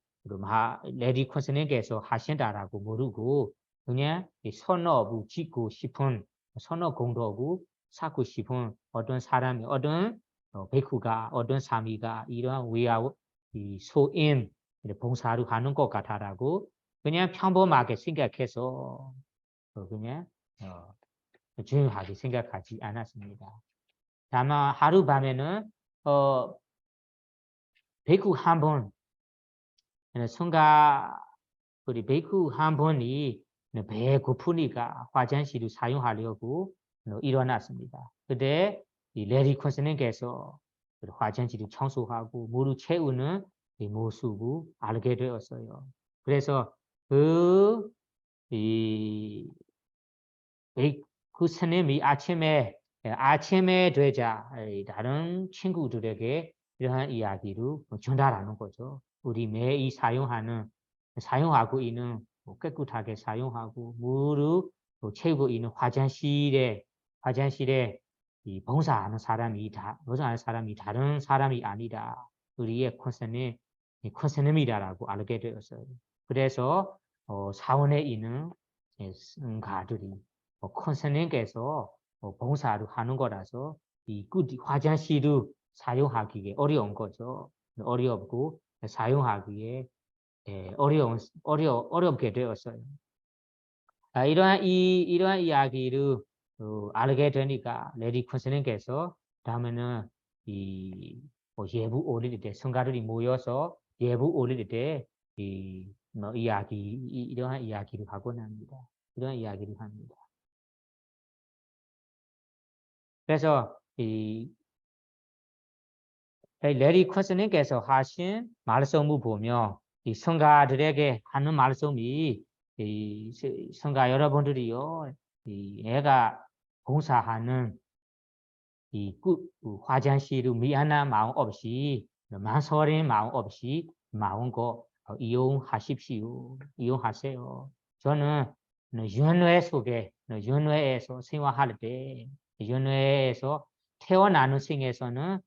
레디 콘스님께서 하신다라고 모르고 그냥 선업을 짓고 싶은 선업 공덕을 쌓고 싶은 어떤 사람이 어떤 베쿠가 어떤 사미가 이러한 위아우 이 소임 봉사를 하는 것 같아라고 그냥 평범하게 생각해서 그냥 중요하게 생각하지 않았습니다. 다만 하룻밤에는 베쿠 한 번, 성가 우리 베쿠 한 번이 배 고프니까 화장실을 사용하려고 일어났습니다. 그때 이 레디 콘스님께서 화장실을 청소하고 물을 채우는 이 모습을 알게 되었어요. 그래서 그 스님이 아침에 되자 다른 친구들에게 이러한 이야기를 전달하는 거죠. 우리 매일 사용하고 있는 깨끗하게 사용하고 물을 채우고 있는 화장실에 이 봉사하는 사람이 다른 사람이 아니다. 우리의 콘스님이다라고 알게 되었어요. 그래서 사원에 있는 가들이 콘스님께서 봉사를 하는 거라서 이 화장실을 사용하기에 어려운 거죠. 어렵고 사용하기에 어렵게 되었어요. 이러한 이야기를 알게 되니까 레디 콘스님께서 다음에는 예부 올릴 때 성가들이 모여서 예부 올릴 때 이러한 이야기를 하곤 합니다. 이런 이야기를 합니다. 그래서 레디 콘스님께서 하신 말씀을 보면 이 성가들에게 하는 말씀이 성가 여러분들이요, 애가 봉사하는 화장실을 미안한 마음 없이 망설이는 마음 없이 마음껏 이용하세요. 저는 윤회에서 생활할 때 윤회에서 태어나는 생에서는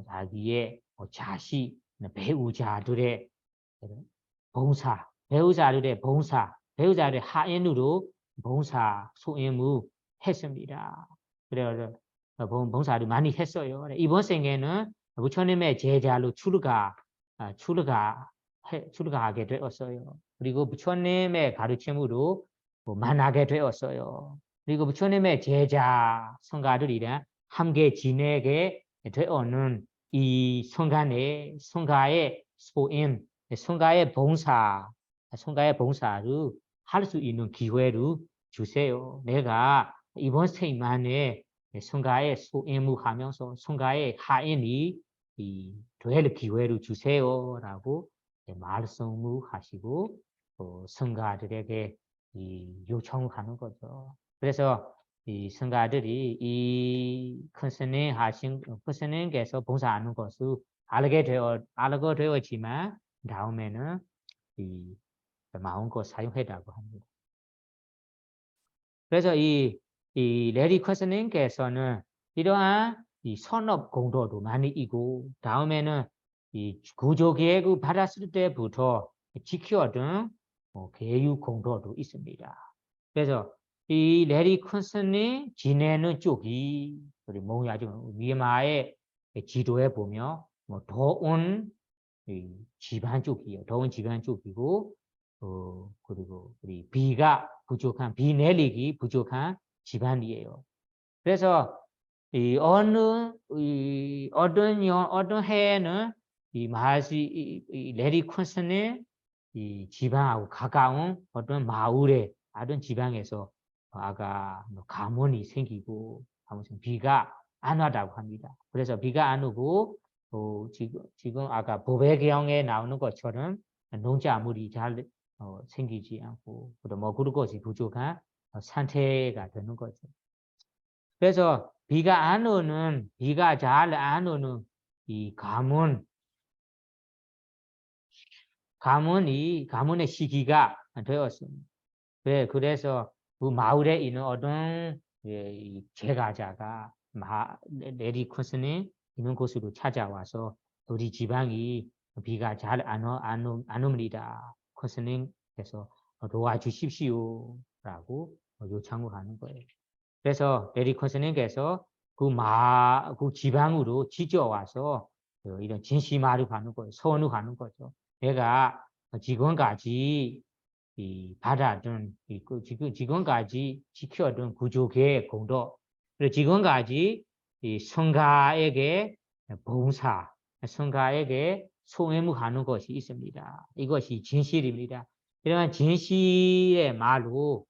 자기의 자식, 배우자들의 배우자들의 하인으로 봉사 소임을 했습니다. 그래서 봉사를 많이 했어요. 이번 생에는 부처님의 제자로 출가하게 되었어요. 그리고 부처님의 가르침으로 만나게 되었어요. 그리고 부처님의 제자 성가들이랑 함께 지내게 되어는 이 성가의 소임, 성가의 봉사를 할 수 있는 기회를 주세요. 내가 이번 생만에 성가의 소임을 하면서 성가의 하인이 될 기회를 주세요라고 말씀을 하시고 성가들에게 요청하는 거죠. 그래서 이 성가들이 이 큰 스님께서 봉사하는 것을 알게 되었지만 다음에는 마음껏 사용했다고 합니다. 그래서 이 레디 큰 스님께서는 이러한 선업 공도도 많이 있고 다음에는 이 구조계획을 받았을 때부터 지켜왔던 계유 공도도 있습니다. 그래서 이 레디 큰 스님 지내는 쪽이 우리 뭐냐죠? 미얀마의 지도에 보면 더운 지방 쪽이에요. 더운 지방 쪽이고 그리고 우리 비 내리기 부족한 지방이에요. 그래서 어떤 해에는 이 레디 콘슨의 지방하고 가까운 어떤 마을에 다른 지방에서 가뭄이 생기고 비가 안 와다고 합니다. 그래서 비가 안 오고 지금 아까 보배경에 나오는 것처럼 농작물이 잘 생기지 않고 그리고 먹을 것이 부족한 상태가 되는 거죠. 그래서 비가 안 오는, 비가 잘 안 오는 이 가문의 시기가 되었습니다. 그래서 그 마을에 있는 어떤 이 제가자가 레디 콘슨이 있는 곳으로 찾아와서 우리 지방이 비가 잘 안 옵니다. 콘슨님께서 도와주십시오라고 요청을 하는 거예요. 그래서 레디 콘슨님께서 그 지방으로 지져와서 이런 진시마를 하는 거예요. 소원을 하는 거죠. 내가 지금까지 이 받아둔 지금까지 지켜둔 구조계의 공도, 그리고 지금까지 이 성가에게 봉사, 성가에게 소외무하는 것이 있습니다. 이것이 진실입니다. 이러한 진실의 말로,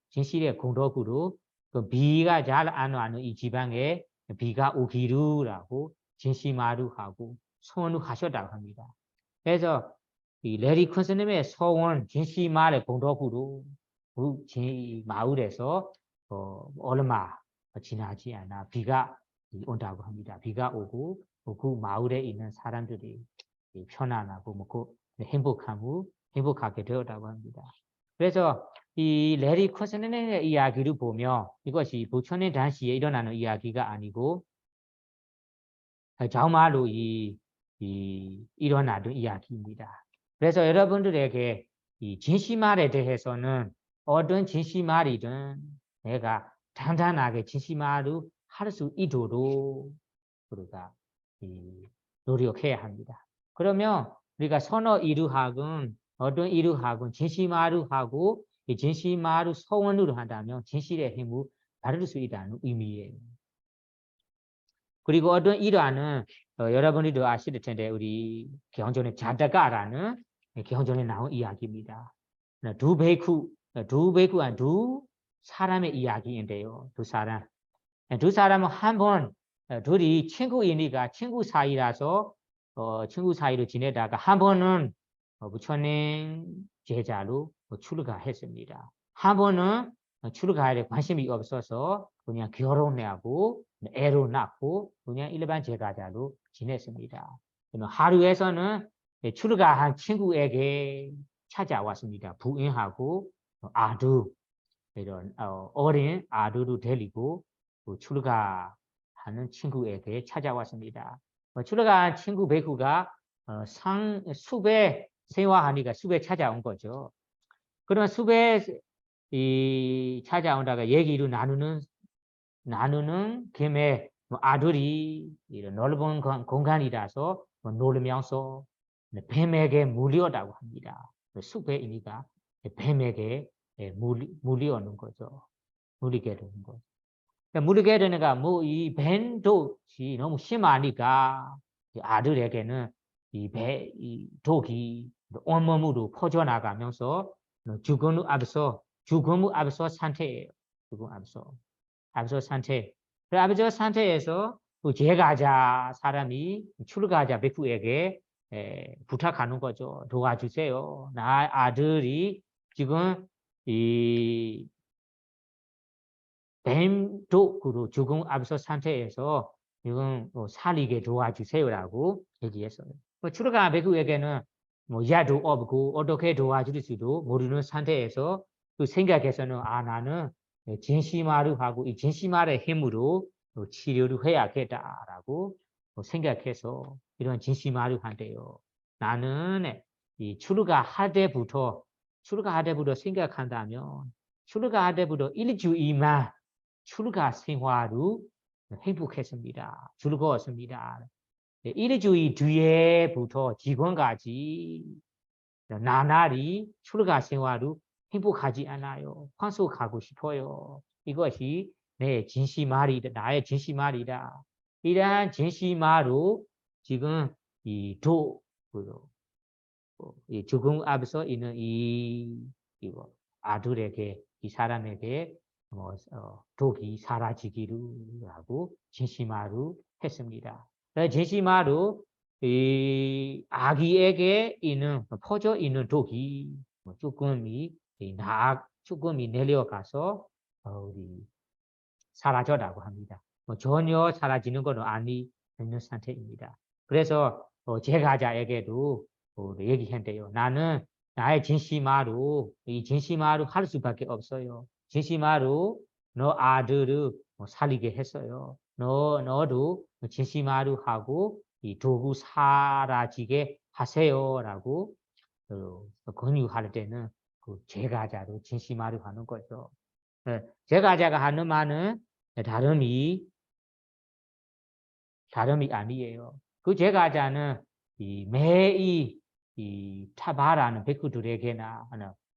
진실의 공덕으로 그 비가 잘 안 와는 이 지방에 비가 오기루라고 진실마루 하고 소원을 하셨다고 합니다. 그래서 이 레디 콘슨님의 소원 진시마의 공덕으로 그 마을에서 얼마 지나지 않아 비가 온다고 합니다. 비가 오고 그 마을에 있는 사람들이 편안하고 먹고 행복하게 되었다고 합니다. 그래서 이 레디 콘슨님의 이야기를 보며 이것이 부처님 당시에 일어나는 이야기가 아니고 정말로 일어나는 이야기입니다. 그래서 여러분들에게 이 진시말에 대해서는 어떤 진시말이든 내가 단단하게 진시말을 할 수 있도록 우리가 노력해야 합니다. 그러면 우리가 선어 이루학은 어떤 이루학은 진시말을 하고 이 진시말을 소원으로 한다면 진실의 힘을 받을 수 있다는 의미예요. 그리고 어떤 일화는 여러분들도 아실 텐데 우리 경전의 자다가라는 경전에 나온 이야기입니다. 두 베이쿠와 두 사람의 이야기인데요. 두 사람은 둘이 친구이니까 친구 사이라서 친구 사이로 지내다가 한 번은 부처님 제자로 출가했습니다. 한 번은 출가에 관심이 없어서 그냥 결혼하고 애로 낳고 그냥 일반 제가자로 지냈습니다. 하루에서는 출가한 친구에게 찾아왔습니다. 부인하고 아두 이런 어린 아두를 데리고 출가하는 친구에게 찾아왔습니다. 출가한 친구 베쿠가 숲에 생활하니까 숲에 찾아온 거죠. 그러면 숲에 찾아온다가 얘기를 나누는 김에 아들이 이런 넓은 공간이라서 놀면서 뱀에게 물려다고 합니다. 숲에 있으니까 뱀에게 물려오는 거죠. 물리게 되는 거죠. 물리게 되니까 이 뱀독이 너무 심하니까 아들에게는 이 독이 온몸으로 퍼져나가면서 죽음을 앞서 상태예요. 죽음 앞서 상태. 그 앞서 상태에서 제가자 사람이 출가자 베쿠에게 부탁하는 거죠. 도와주세요. 나 아들이 지금 이 뱀독으로 죽음 앞서 상태에서 지금 살리게 도와주세요라고 얘기했어요. 출가 베쿠에게는 야도 없고 어떻게 도와줄 수도 모르는 상태에서 그 생각해서는 나는 진시마를 하고 이 진시마의 힘으로 치료를 해야겠다라고 생각해서 이런 진시마를 한대요. 나는 이 출가할 때부터 생각한다면 출가할 때부터 일주일만 출가 생활로 행복했습니다. 즐거웠습니다. 일주일 뒤에부터 지금까지 나날이 출가 생활로 행복하지 않아요. 환속하고 싶어요. 이것이 나의 진시말이다. 이러한 진시말로 지금 이 죽음 앞서 있는 아들에게 이 사람에게 독이 사라지기를 하고 진시마루 했습니다. 진시마루 이 아기에게 퍼져 있는 독이 조금이 내려가서 우리 사라졌다고 합니다. 전혀 사라지는 것은 아니는 상태입니다. 그래서 제가자에게도 얘기한대요. 나는 나의 진심으로 이 진심으로 할 수밖에 없어요. 진심으로 너 아들을 살리게 했어요. 너도 진심으로 하고 이 도구 사라지게 하세요라고 권유할 때는 그 제가자로 진심으로 하는 거죠. 제가자가 하는 말은 다름이 아니에요. 그 제가자는 이 매일 이 타바라는 백구들에게나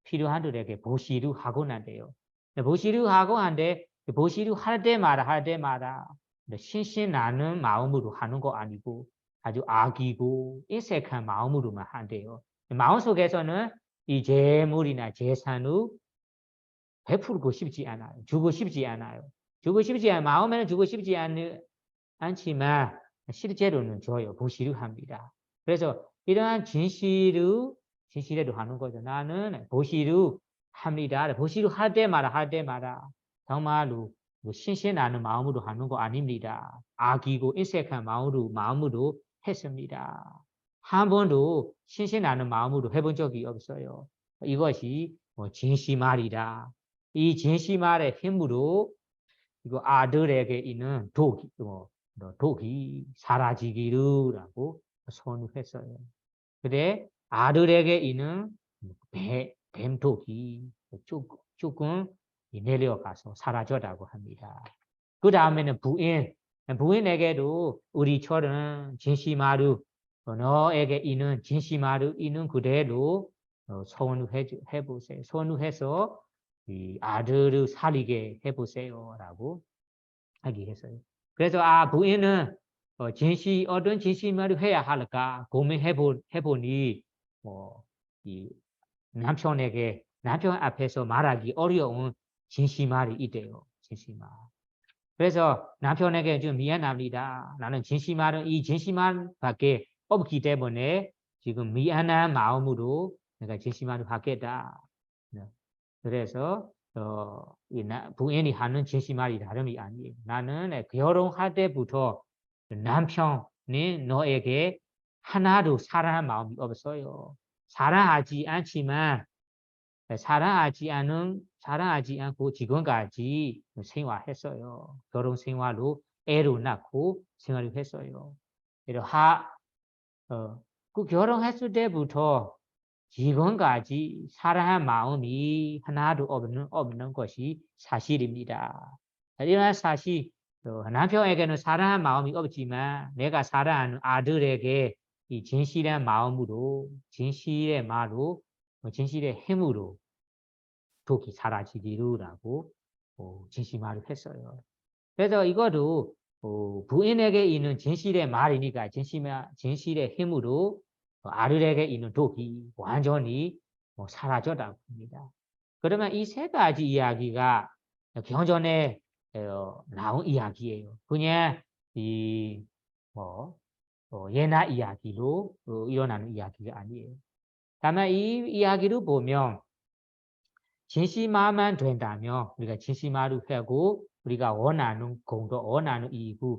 필요한 들에게 보시루 하고 난대요. 보시루 하고 한데 보시루 할 때마다 신신나는 마음으로 하는 거 아니고 아주 악이고 인색한 마음으로만 한대요. 마음속에서는 이 재물이나 재산을 베풀고 싶지 않아요. 주고 싶지 않아요. 주고 싶지 않아요. 마음에는 주고 싶지 않지만 실제로는 줘요. 보시루 합니다. 그래서 이러한 진실을 진실에도 하는 거죠. 나는 보시루 합니다. 보시루 할 때마다 정말로 신신나는 마음으로 하는 거 아닙니다. 악이고 인색한 마음으로 했습니다. 한 번도 신신나는 마음으로 해본 적이 없어요. 이것이 진심말이다. 이 진심말의 힘으로 이거 아들에게 있는 독이 사라지기르라고 선언했어요. 근데 아들에게 있는 뱀독이 조금 내려가서 사라졌다고 합니다. 그 다음에는 부인에게도 우리처럼 진심으로 너에게 있는 진심으로 있는 그대로 선언해보세요. 선언해서 이 아들을 살리게 해보세요라고 하기 했어요. 그래서 부인은 어떤 진심으로 해야 할까 고민해보니 이 남편 앞에서 말하기 어려운 진심말이 있대요. 진심말. 그래서 남편에게 좀 미안합니다. 나는 이 진심말밖에 없기 때문에 지금 미안한 마음으로 내가 진심말을 하겠다. 그래서 부인이 하는 진심말이 다름이 아니에요. 나는 결혼할 때부터 남편이 너에게 하나도 사랑한 마음이 없어요. 사랑하지 않지만 사랑하지 않고 지금까지 생활했어요. 결혼 생활로 애를 낳고 생활을 했어요. 그 결혼했을 때부터 지금까지 사랑한 마음이 하나도 없는 것이 사실입니다. 이러한 사실, 남편에게는 사랑한 마음이 없지만 내가 사랑하는 아들에게 이 진실의 마음으로, 진실의 말로, 진실의 힘으로 독이 사라지기로라고 진실말을 했어요. 그래서 이것도 부인에게 있는 진실의 말이니까 진실의 힘으로 아들에게 있는 독이 완전히 사라졌다고 합니다. 그러면 이 세 가지 이야기가 경전에 나온 이야기예요. 그냥 옛날 이야기로 일어나는 이야기가 아니에요. 다만 이 이야기를 보면 진심만 된다면 우리가 진심으로 하고 우리가 원하는 공도 원하는 이익을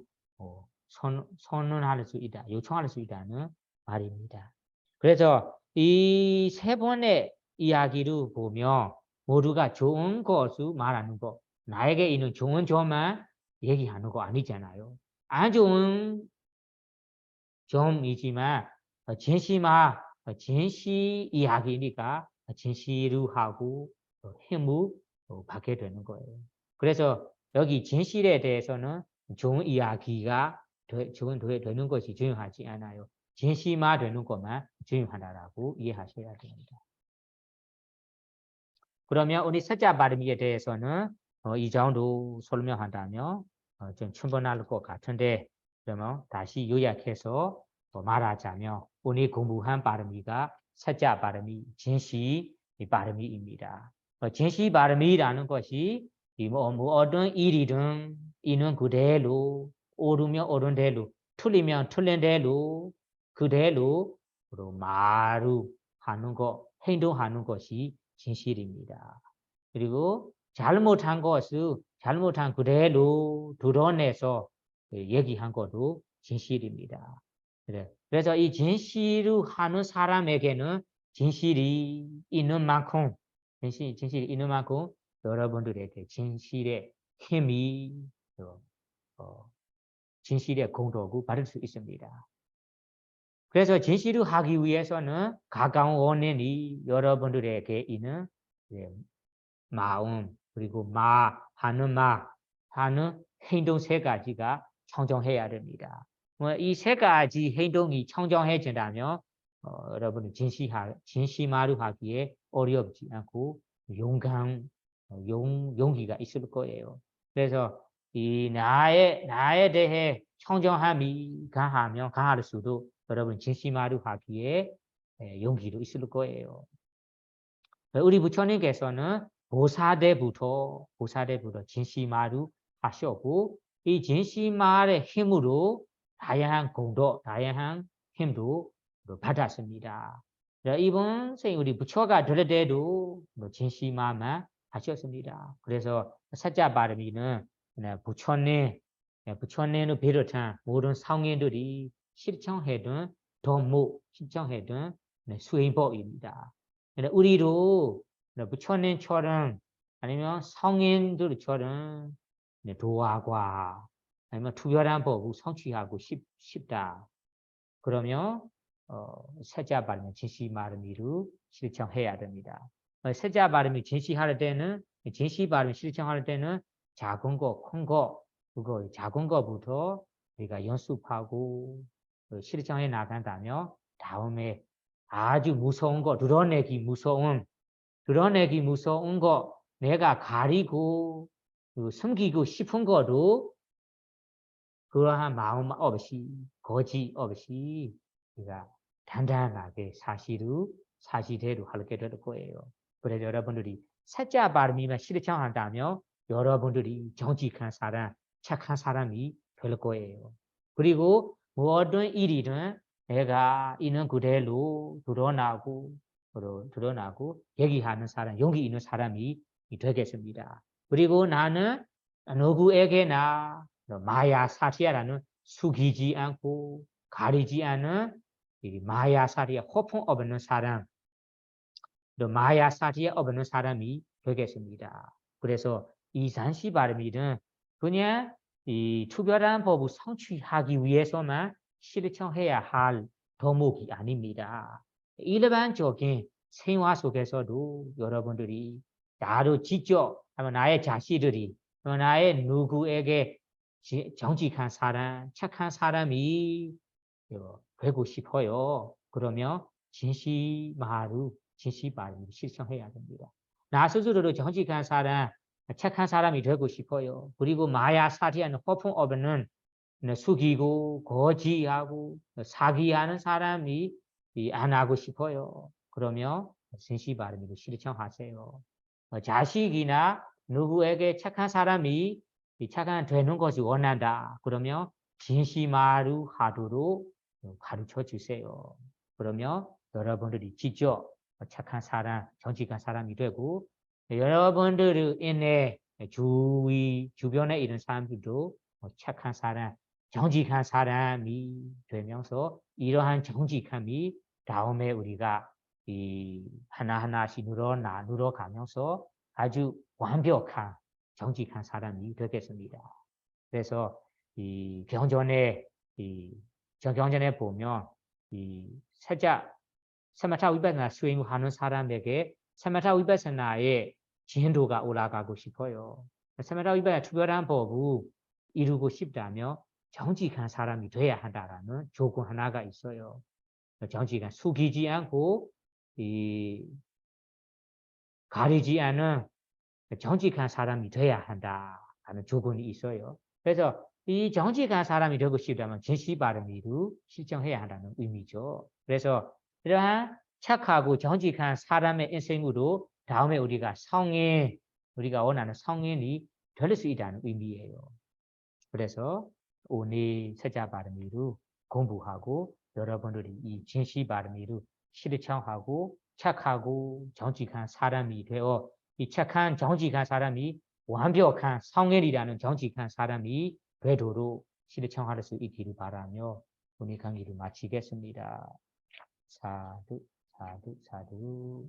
선언할 수 있다, 요청할 수 있다는 말입니다. 그래서 이 세 번의 이야기를 보면 모두가 좋은 것을 말하는 것, 나에게 있는 좋은 점만 얘기하는 거 아니잖아요. 안 좋은 점이지만 진실 이야기니까 진실을 하고 힘을 받게 되는 거예요. 그래서 여기 진실에 대해서는 좋은 이야기가 되는 것이 중요하지 않아요. 진실만 되는 것만 중요하다라고 이해하셔야 됩니다. 그러면 우리 셋째 발음에 대해서는 이 정도 설명한다면 좀 충분할 것 같은데 그러면 다시 요약해서 말하자면 오늘 공부한 발음이가 셋째 발음이 진시 발음이입니다. 진시 발음이라는 것이 어떤 일이든 있는 그대로 옳으면 옳은 대로 틀리면 틀린 대로 그대로 말을 하는 것, 행동하는 것이 진실입니다. 그리고 잘못한 것을 잘못한 그대로 드러내서 얘기한 것도 진실입니다. 그래서 이 진실을 하는 사람에게는 진실이 있는 만큼 진실이 있는 만큼 여러분들에게 진실의 힘이 진실의 공덕을 받을 수 있습니다. 그래서 진실을 하기 위해서는 가까운 원인이 여러분들에게 있는 마음 그리고 하는 행동 세 가지가 청정해야 됩니다. 이 세 가지 행동이 청정해진다면 여러분은 진실말을 하기에 어렵지 않고 용기가 있을 거예요. 그래서 이 나에 대해 청정함이 강할수록 여러분 진실말을 하기에 용기도 있을 거예요. 우리 부처님께서는 보사대부터 진실말을 하셨고 이 진실말의 힘으로 다양한 공덕, 다양한 힘도 받았습니다. 이번 생 우리 부처가 될 때도 진실말만 하셨습니다. 그래서 사자바르미는 부처님을 비롯한 모든 성인들이 실천해둔 도무, 실천해둔 수행법입니다. 우리도 부처님처럼 아니면 성인들처럼 도화과 아니면 특별한 법을 성취하고 싶다. 그러면 세자 발음의 진시 발음이를 실천해야 됩니다. 세자 발음이 진시할 때는 진시 발음 실천할 때는 작은 거, 큰 거, 그거 작은 거부터 우리가 연습하고 실천해 나간다면 다음에 아주 무서운 거, 드러내기 무서운 거, 내가 가리고 숨기고 싶은 거도 그러한 마음 없이, 거짓 없이 우리가 단단하게 사실대로 하게 될 거예요. 그래서 여러분들이 사자 발음이만 실천한다면 여러분들이 정직한 사람, 착한 사람이 될 거예요. 그리고 모든 일이든 내가 있는 그대로 드러나고 얘기하는 사람, 용기 있는 사람이 되겠습니다. 그리고 나는 누구에게나 마야 사티야라는 숙이지 않고 가리지 않은 마야 사티야 허풍 없는 사람, 마야 사티야 없는 사람이 되겠습니다. 그래서 이 산시 발음이는 그냥 이 특별한 법을 성취하기 위해서만 실천해야 할 도목이 아닙니다. 일반적인 생활 속에서도 여러분들이 나를 직접 나의 자식들이 나의 누구에게 정직한 사람, 착한 사람이 되고 싶어요. 그러면 진실말을 실천해야 됩니다. 나 스스로도 정직한 사람, 착한 사람이 되고 싶어요. 그리고 마야 사티하는 허풍 없는 숙이고 거지하고 사기하는 사람이 안 하고 싶어요. 그러면 진실 발음을 실천하세요. 자식이나 누구에게 착한 사람이 착한 되는 것이 원한다. 그러면 진실말을 하도록 가르쳐 주세요. 그러면 여러분들이 직접 착한 사람, 정직한 사람이 되고 여러분들 인해 주변에 있는 사람들도 착한 사람, 정직한 사람이 되면서 이러한 정직함이 다음에 우리가 이 하나하나씩 늘어가면서 아주 완벽한 정직한 사람이 되겠습니다. 그래서 이 경전에 보면 이 사마타 위파사나 수행하는 사람에게 사마타 위파사나의 진도가 올라가고 싶어요. 사마타 위파사나 특별한 법을 이루고 싶다면 정직한 사람이 돼야 한다라는 조건 하나가 있어요. 정직한 숙이지 않고 가리지 않은 정직한 사람이 돼야 한다라는 조건이 있어요. 그래서 이 정직한 사람이 되고 싶다면 진실 발음이를 실천해야 한다는 의미죠. 그래서 이러한 착하고 정직한 사람의 인생으로 다음에 우리가 원하는 성인이 될 수 있다는 의미예요. 그래서 오늘 세자 발음이를 공부하고 여러분들이 이 진실 발음이를 실천하고 착하고 정직한 사람이 되어 이 착한 정직한 사람이 완벽한 성엘이라는 정직한 사람이 되도록 실천할 수 있기를 바라며 오늘 강의를 마치겠습니다. 사두, 사두, 사두.